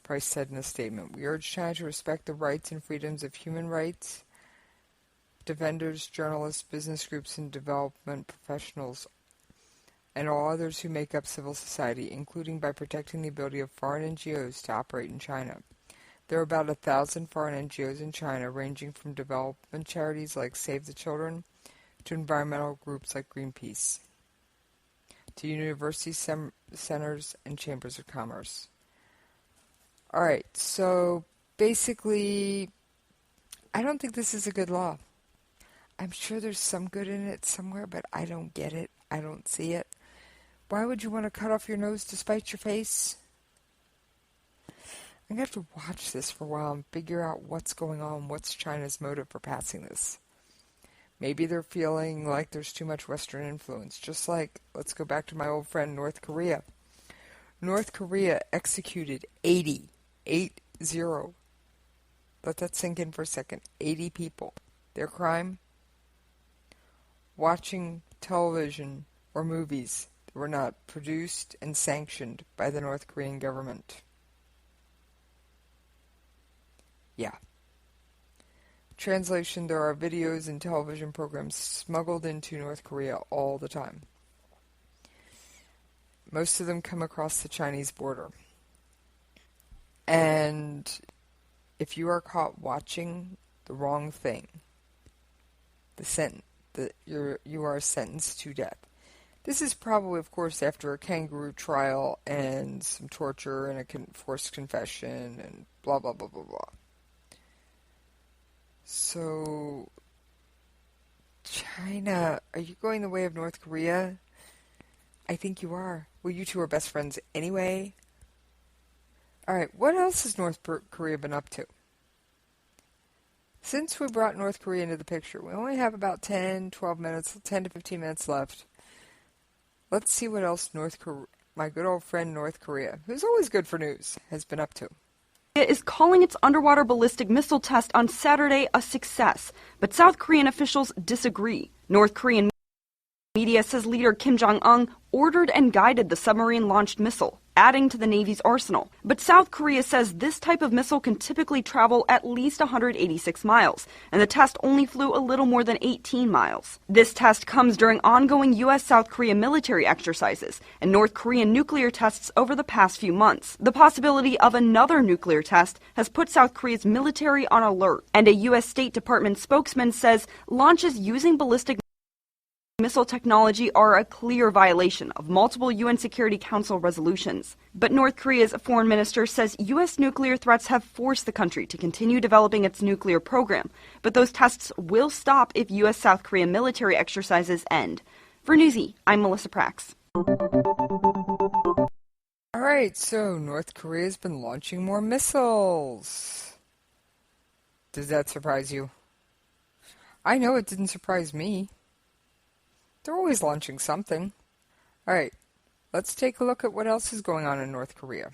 Price said in a statement. We urge China to respect the rights and freedoms of human rights defenders, journalists, business groups, and development professionals, and all others who make up civil society, including by protecting the ability of foreign NGOs to operate in China. There are about 1,000 foreign NGOs in China, ranging from development charities like Save the Children to environmental groups like Greenpeace, to university centers and chambers of commerce. All right, so basically, I don't think this is a good law. I'm sure there's some good in it somewhere, but I don't get it. I don't see it. Why would you want to cut off your nose to spite your face? I'm going to have to watch this for a while and figure out what's going on, what's China's motive for passing this. Maybe they're feeling like there's too much Western influence, just like, let's go back to my old friend North Korea. North Korea executed 80. Let that sink in for a second. 80 people. Their crime? Watching television or movies that were not produced and sanctioned by the North Korean government. Yeah. Translation, there are videos and television programs smuggled into North Korea all the time. Most of them come across the Chinese border. And if you are caught watching the wrong thing, you are sentenced to death. This is probably, of course, after a kangaroo trial and some torture and a forced confession and blah, blah, blah, blah, blah. So, China, are you going the way of North Korea? I think you are. Well, you two are best friends anyway. Alright, what else has North Korea been up to? Since we brought North Korea into the picture, we only have about 10 to 15 minutes left. Let's see what else my good old friend North Korea, who's always good for news, has been up to. It is calling its underwater ballistic missile test on Saturday a success, but South Korean officials disagree. North Korean media says leader Kim Jong-un ordered and guided the submarine-launched missile, adding to the Navy's arsenal. But South Korea says this type of missile can typically travel at least 186 miles, and the test only flew a little more than 18 miles. This test comes during ongoing U.S.-South Korea military exercises and North Korean nuclear tests over the past few months. The possibility of another nuclear test has put South Korea's military on alert, and a U.S. State Department spokesman says launches using ballistic missile technology are a clear violation of multiple UN Security Council resolutions. But North Korea's foreign minister says U.S. nuclear threats have forced the country to continue developing its nuclear program. But those tests will stop if U.S.-South Korea military exercises end. For Newsy, I'm Melissa Prax. All right, so North Korea's been launching more missiles. Does that surprise you? I know it didn't surprise me. They're always launching something. Alright, let's take a look at what else is going on in North Korea.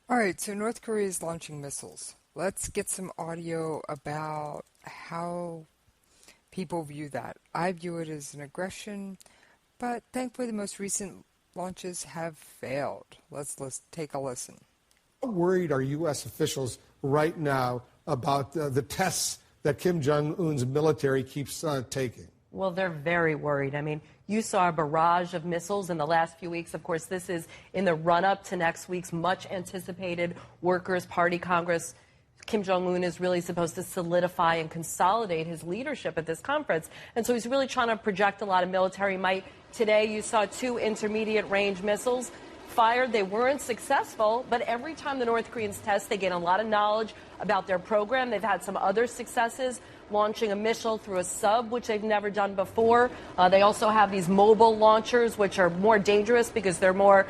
Alright, so North Korea is launching missiles. Let's get some audio about how people view that. I view it as an aggression, but thankfully the most recent launches have failed. Let's take a listen. How worried are U.S. officials right now about the tests that Kim Jong-un's military keeps taking? Well, they're very worried. I mean, you saw a barrage of missiles in the last few weeks. Of course, this is in the run-up to next week's much-anticipated Workers' Party Congress. Kim Jong-un is really supposed to solidify and consolidate his leadership at this conference. And so he's really trying to project a lot of military might. Today, you saw 2 intermediate-range missiles fired. They weren't successful, but every time the North Koreans test, they gain a lot of knowledge about their program. They've had some other successes, launching a missile through a sub, which they've never done before. They also have these mobile launchers, which are more dangerous because they're more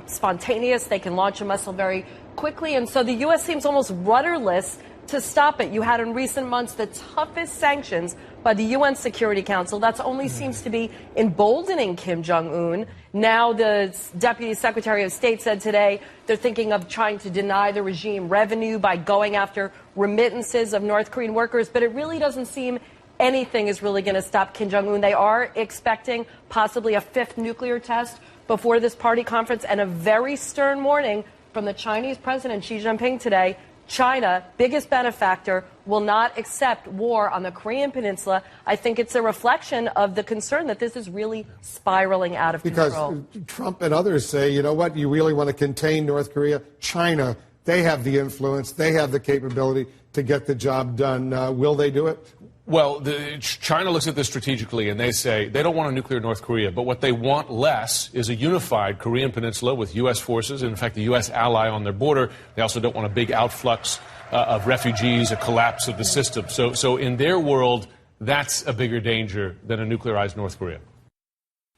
spontaneous. They can launch a missile very quickly, and so the U.S. seems almost rudderless to stop it. You had in recent months the toughest sanctions by the UN Security Council. That only seems to be emboldening Kim Jong-un. Now the Deputy Secretary of State said today they're thinking of trying to deny the regime revenue by going after remittances of North Korean workers, but it really doesn't seem anything is really going to stop Kim Jong-un. They are expecting possibly a 5th nuclear test before this party conference, and a very stern warning from the Chinese President Xi Jinping today. China, biggest benefactor, will not accept war on the Korean Peninsula. I think it's a reflection of the concern that this is really spiraling out of control. Because Trump and others say, you know what, you really want to contain North Korea? China, They have the influence. They have the capability to get the job done. Will they do it? Well, China looks at this strategically, and they say they don't want a nuclear North Korea, but what they want less is a unified Korean peninsula with U.S. forces, and in fact, the U.S. ally on their border. They also don't want a big outflux of refugees, a collapse of the system. So in their world, that's a bigger danger than a nuclearized North Korea.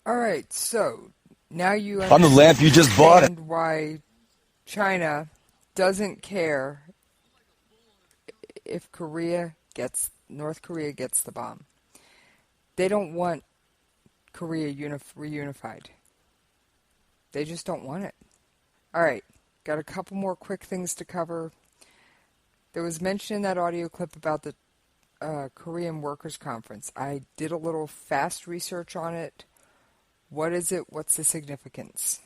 All right, so now you On the lamp you just bought it. Why China doesn't care if North Korea gets the bomb. They don't want Korea reunified. They just don't want it. All right, got a couple more quick things to cover. There was mention in that audio clip about the Korean Workers' Conference. I did a little fast research on it. What is it? What's the significance?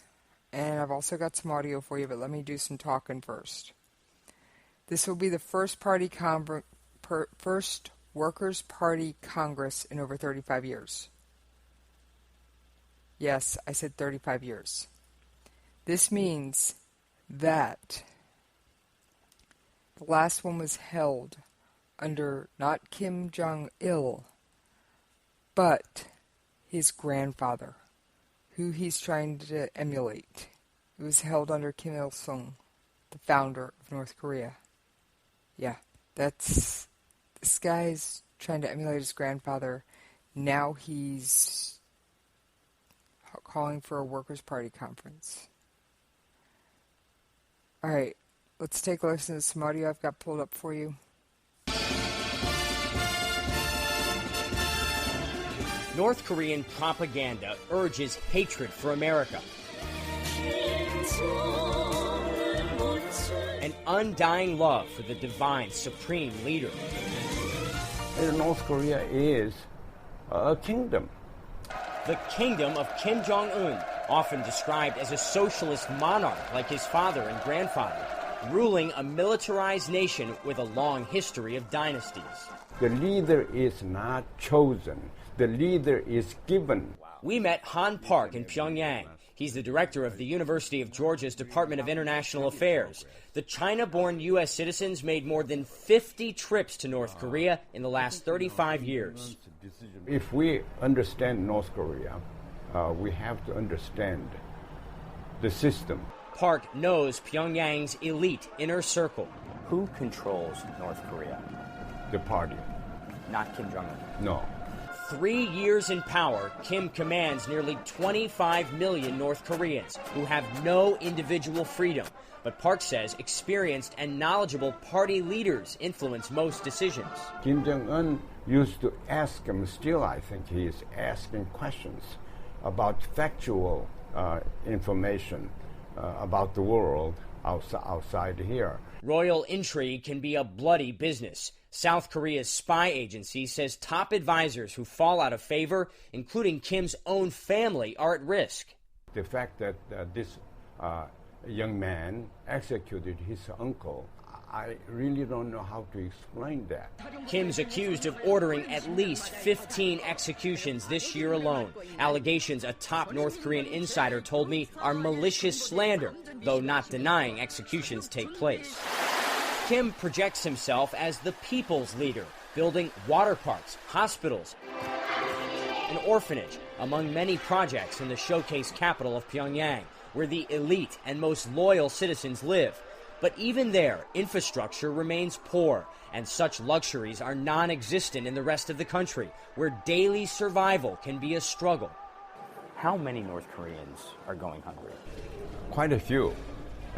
And I've also got some audio for you, but let me do some talking first. This will be the first Workers' Party Congress in over 35 years. Yes, I said 35 years. This means that the last one was held under not Kim Jong-il, but his grandfather, who he's trying to emulate. It was held under Kim Il-sung, the founder of North Korea. Yeah, this guy's trying to emulate his grandfather. Now he's calling for a Workers' Party conference. All right, let's take a listen to some audio I've got pulled up for you. North Korean propaganda urges hatred for America. An undying love for the divine supreme leader. North Korea is a kingdom. The kingdom of Kim Jong-un, often described as a socialist monarch like his father and grandfather, ruling a militarized nation with a long history of dynasties. The leader is not chosen. The leader is given. We met Han Park in Pyongyang. He's the director of the University of Georgia's Department of International Affairs. The China-born U.S. citizens made more than 50 trips to North Korea in the last 35 years. If we understand North Korea, we have to understand the system. Park knows Pyongyang's elite inner circle. Who controls North Korea? The party. Not Kim Jong-un? No. 3 years in power, Kim commands nearly 25 million North Koreans who have no individual freedom. But Park says experienced and knowledgeable party leaders influence most decisions. Kim Jong-un used to ask him, still I think he is asking questions about factual information about the world outside here. Royal intrigue can be a bloody business. South Korea's spy agency says top advisors who fall out of favor, including Kim's own family, are at risk. The fact that this young man executed his uncle, I really don't know how to explain that. Kim's accused of ordering at least 15 executions this year alone. Allegations a top North Korean insider told me are malicious slander, though not denying executions take place. Kim projects himself as the people's leader, building water parks, hospitals, an orphanage, among many projects in the showcase capital of Pyongyang, where the elite and most loyal citizens live. But even there, infrastructure remains poor, and such luxuries are non-existent in the rest of the country, where daily survival can be a struggle. How many North Koreans are going hungry? Quite a few,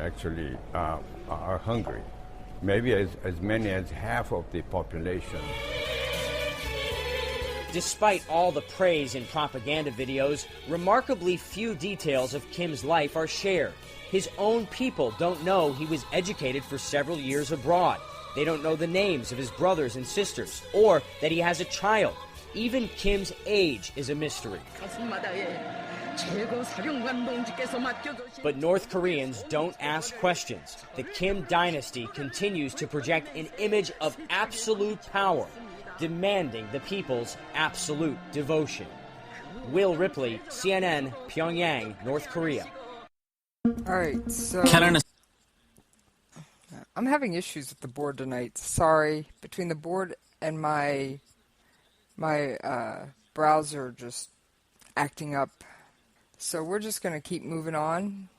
actually, are hungry. Maybe as many as half of the population. Despite all the praise in propaganda videos, remarkably few details of Kim's life are shared. His own people don't know he was educated for several years abroad. They don't know the names of his brothers and sisters, or that he has a child. Even Kim's age is a mystery. But North Koreans don't ask questions. The Kim dynasty continues to project an image of absolute power, demanding the people's absolute devotion. Will Ripley, CNN, Pyongyang, North Korea. All right, so I'm having issues with the board tonight. Sorry. Between the board and my browser just acting up. So we're just going to keep moving on.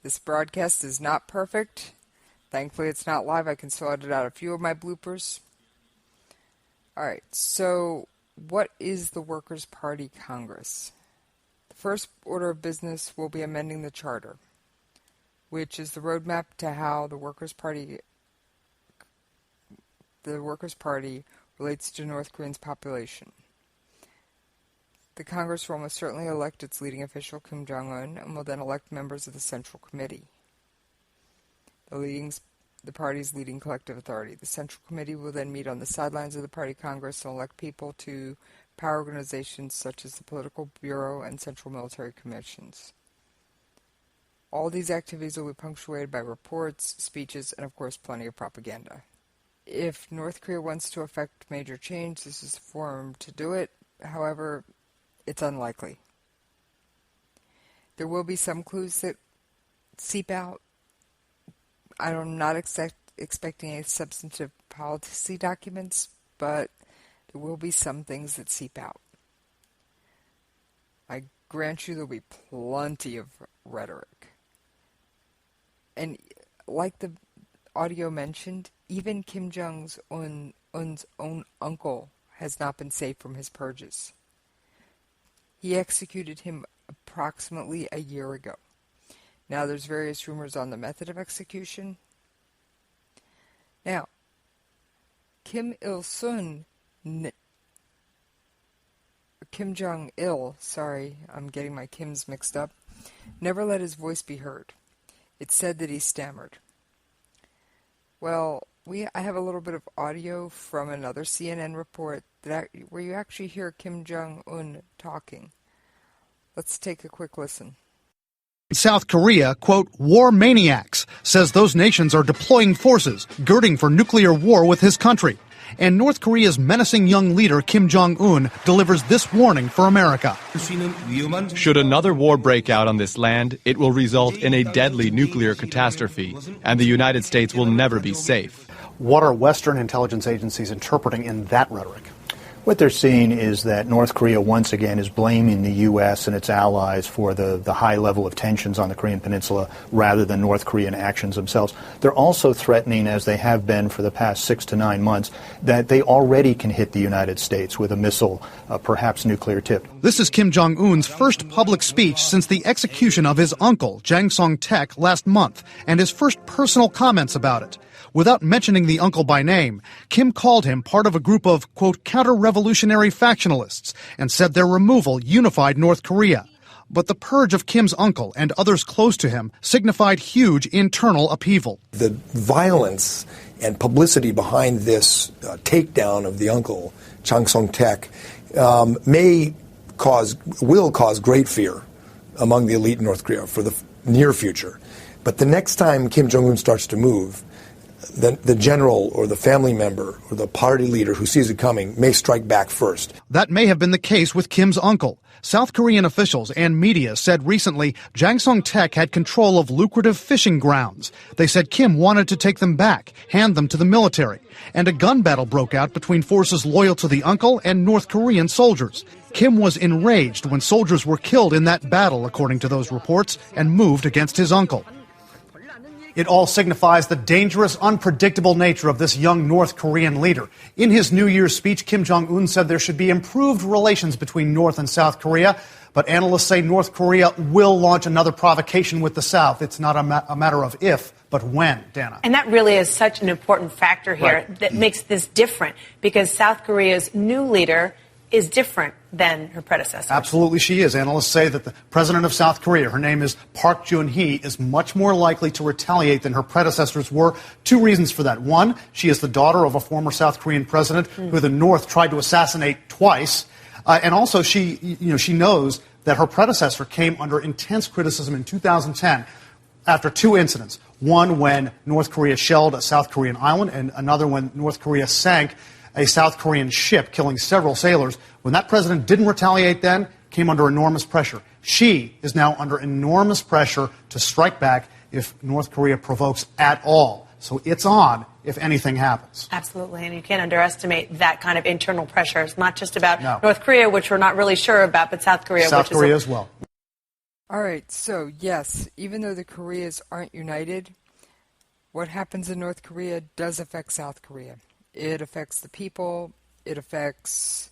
This broadcast is not perfect. Thankfully, it's not live. I can still edit out a few of my bloopers. All right. So what is the Workers' Party Congress? The first order of business will be amending the charter, which is the roadmap to how the Workers' Party relates to North Korea's population. The Congress will almost certainly elect its leading official, Kim Jong-un, and will then elect members of the Central Committee, the party's leading collective authority. The Central Committee will then meet on the sidelines of the Party Congress and elect people to power organizations such as the Political Bureau and Central Military Commissions. All these activities will be punctuated by reports, speeches, and of course plenty of propaganda. If North Korea wants to effect major change, this is the forum to do it. However, it's unlikely. There will be some clues that seep out. I'm not expecting any substantive policy documents, but there will be some things that seep out. I grant you there'll be plenty of rhetoric. And like the audio mentioned, even Kim Jong-un's own uncle has not been safe from his purges. He executed him approximately a year ago. Now there's various rumors on the method of execution. Now, Kim Jong-il, sorry, I'm getting my Kims mixed up, never let his voice be heard. It's said that he stammered. Well, I have a little bit of audio from another CNN report where you actually hear Kim Jong-un talking. Let's take a quick listen. South Korea, quote, war maniacs, says those nations are deploying forces, girding for nuclear war with his country. And North Korea's menacing young leader, Kim Jong-un, delivers this warning for America. Should another war break out on this land, it will result in a deadly nuclear catastrophe, and the United States will never be safe. What are Western intelligence agencies interpreting in that rhetoric? What they're seeing is that North Korea once again is blaming the U.S. and its allies for the high level of tensions on the Korean Peninsula rather than North Korean actions themselves. They're also threatening, as they have been for the past 6 to 9 months, that they already can hit the United States with a missile, perhaps nuclear tipped. This is Kim Jong-un's first public speech since the execution of his uncle, Jang Song-taek, last month, and his first personal comments about it. Without mentioning the uncle by name, Kim called him part of a group of, quote, counter-revolutionary factionalists and said their removal unified North Korea. But the purge of Kim's uncle and others close to him signified huge internal upheaval. The violence and publicity behind this takedown of the uncle, Jang Song-taek, will cause great fear among the elite in North Korea for the near future. But the next time Kim Jong-un starts to move, the general or the family member or the party leader who sees it coming may strike back first. That may have been the case with Kim's uncle. South Korean officials and media said recently Jang Song-taek had control of lucrative fishing grounds. They said Kim wanted to take them back, hand them to the military. And a gun battle broke out between forces loyal to the uncle and North Korean soldiers. Kim was enraged when soldiers were killed in that battle, according to those reports, and moved against his uncle. It all signifies the dangerous, unpredictable nature of this young North Korean leader. In his New Year's speech, Kim Jong-un said there should be improved relations between North and South Korea, but analysts say North Korea will launch another provocation with the South. It's not a matter of if, but when, Dana. And that really is such an important factor here that makes this different, because South Korea's new leader is different than her predecessor. Absolutely she is. Analysts say that the president of South Korea, her name is Park Geun-hye, is much more likely to retaliate than her predecessors were. 2 reasons for that. One, she is the daughter of a former South Korean president who the North tried to assassinate twice. And also she knows that her predecessor came under intense criticism in 2010 after 2 incidents. One when North Korea shelled a South Korean island, and another when North Korea sank a South Korean ship, killing several sailors. When that president didn't retaliate then, came under enormous pressure. She is now under enormous pressure to strike back if North Korea provokes at all. So it's on if anything happens. Absolutely, and you can't underestimate that kind of internal pressure. It's not just about No. North Korea, which we're not really sure about, but South Korea. South Korea as well. All right, so yes, even though the Koreas aren't united, what happens in North Korea does affect South Korea. It affects the people, it affects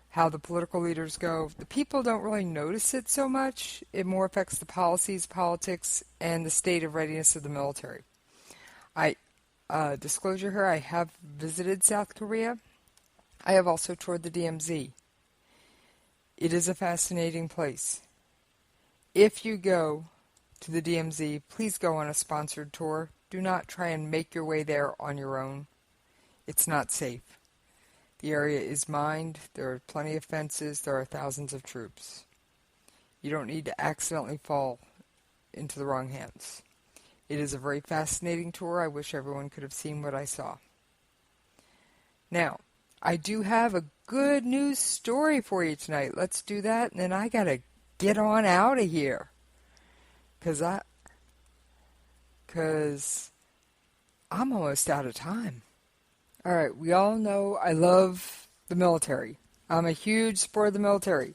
how the political leaders go. The people don't really notice it so much. It more affects the policies, politics, and the state of readiness of the military. Disclosure here, I have visited South Korea. I have also toured the DMZ. It is a fascinating place. If you go to the DMZ, please go on a sponsored tour. Do not try and make your way there on your own. It's not safe. The area is mined. There are plenty of fences. There are thousands of troops. You don't need to accidentally fall into the wrong hands. It is a very fascinating tour. I wish everyone could have seen what I saw. Now, I do have a good news story for you tonight. Let's do that, and then I got to get on out of here. Because I'm almost out of time. All right, we all know I love the military. I'm a huge supporter of the military.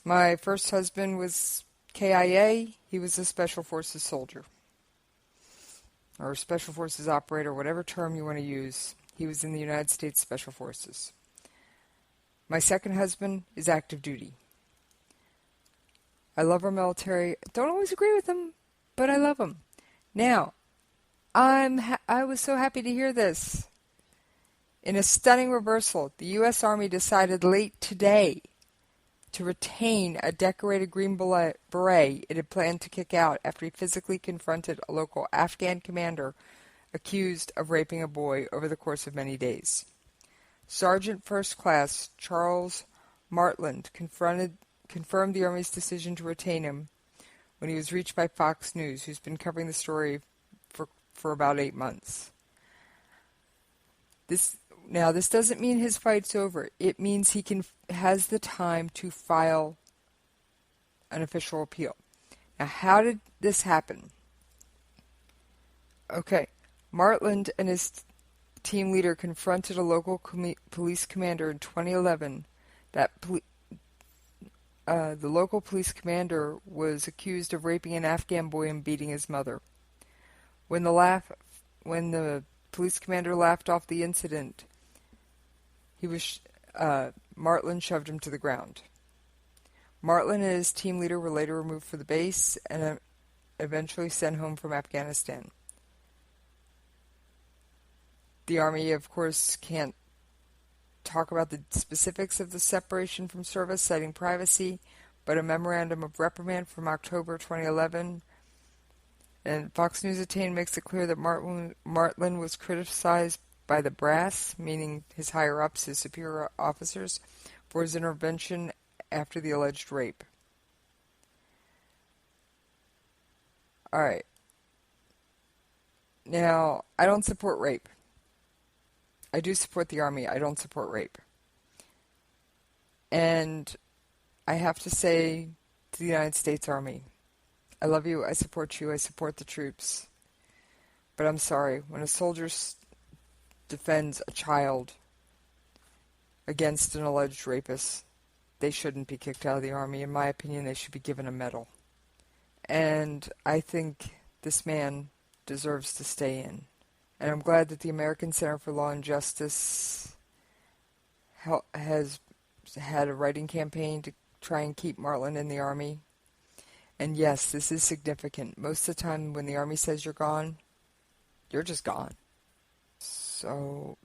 My first husband was KIA. He was a Special Forces soldier. Or Special Forces operator, whatever term you want to use. He was in the United States Special Forces. My second husband is active duty. I love our military. Don't always agree with them, but I love them. Now, I was so happy to hear this. In a stunning reversal, the U.S. Army decided late today to retain a decorated green beret it had planned to kick out after he physically confronted a local Afghan commander accused of raping a boy over the course of many days. Sergeant First Class Charles Martland confirmed the Army's decision to retain him when he was reached by Fox News, who's been covering the story for about 8 months. This doesn't mean his fight's over. It means he has the time to file an official appeal. Now, how did this happen? Okay, Martland and his team leader confronted a local police commander in 2011. The local police commander was accused of raping an Afghan boy and beating his mother. When the police commander laughed off the incident, Martland shoved him to the ground. Martland and his team leader were later removed from the base and eventually sent home from Afghanistan. The Army, of course, can't talk about the specifics of the separation from service, citing privacy, but a memorandum of reprimand from October 2011 and Fox News Attain makes it clear that Martland was criticized by the brass, meaning his higher-ups, his superior officers, for his intervention after the alleged rape. All right. Now, I don't support rape. I do support the Army. I don't support rape. And I have to say to the United States Army, I love you, I support you, I support the troops. But I'm sorry, when a soldier defends a child against an alleged rapist, they shouldn't be kicked out of the Army. In my opinion, they should be given a medal. And I think this man deserves to stay in. And I'm glad that the American Center for Law and Justice has had a writing campaign to try and keep Martland in the Army. And yes, this is significant. Most of the time when the Army says you're gone, you're just gone. So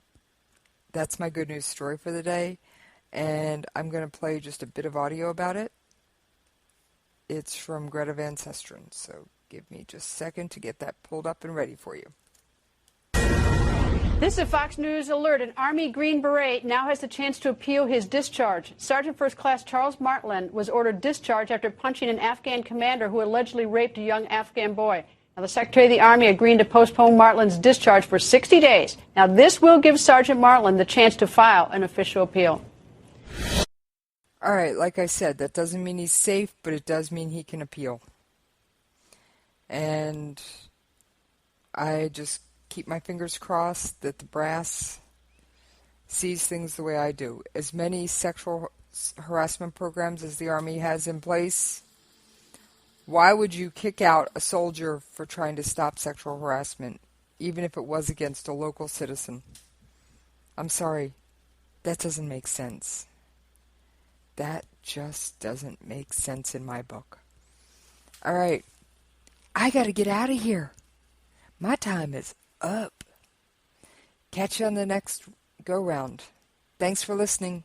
that's my good news story for the day. And I'm going to play just a bit of audio about it. It's from Greta Van Susteren. So give me just a second to get that pulled up and ready for you. This is a Fox News alert. An Army Green Beret now has the chance to appeal his discharge. Sergeant First Class Charles Martland was ordered discharged after punching an Afghan commander who allegedly raped a young Afghan boy. Now, the Secretary of the Army agreed to postpone Martland's discharge for 60 days. Now, this will give Sergeant Martland the chance to file an official appeal. All right, like I said, that doesn't mean he's safe, but it does mean he can appeal. And I just keep my fingers crossed that the brass sees things the way I do. As many sexual harassment programs as the Army has in place, why would you kick out a soldier for trying to stop sexual harassment, even if it was against a local citizen? I'm sorry, that doesn't make sense. That just doesn't make sense in my book. All right, I got to get out of here. My time is up. Catch you on the next go-round. Thanks for listening.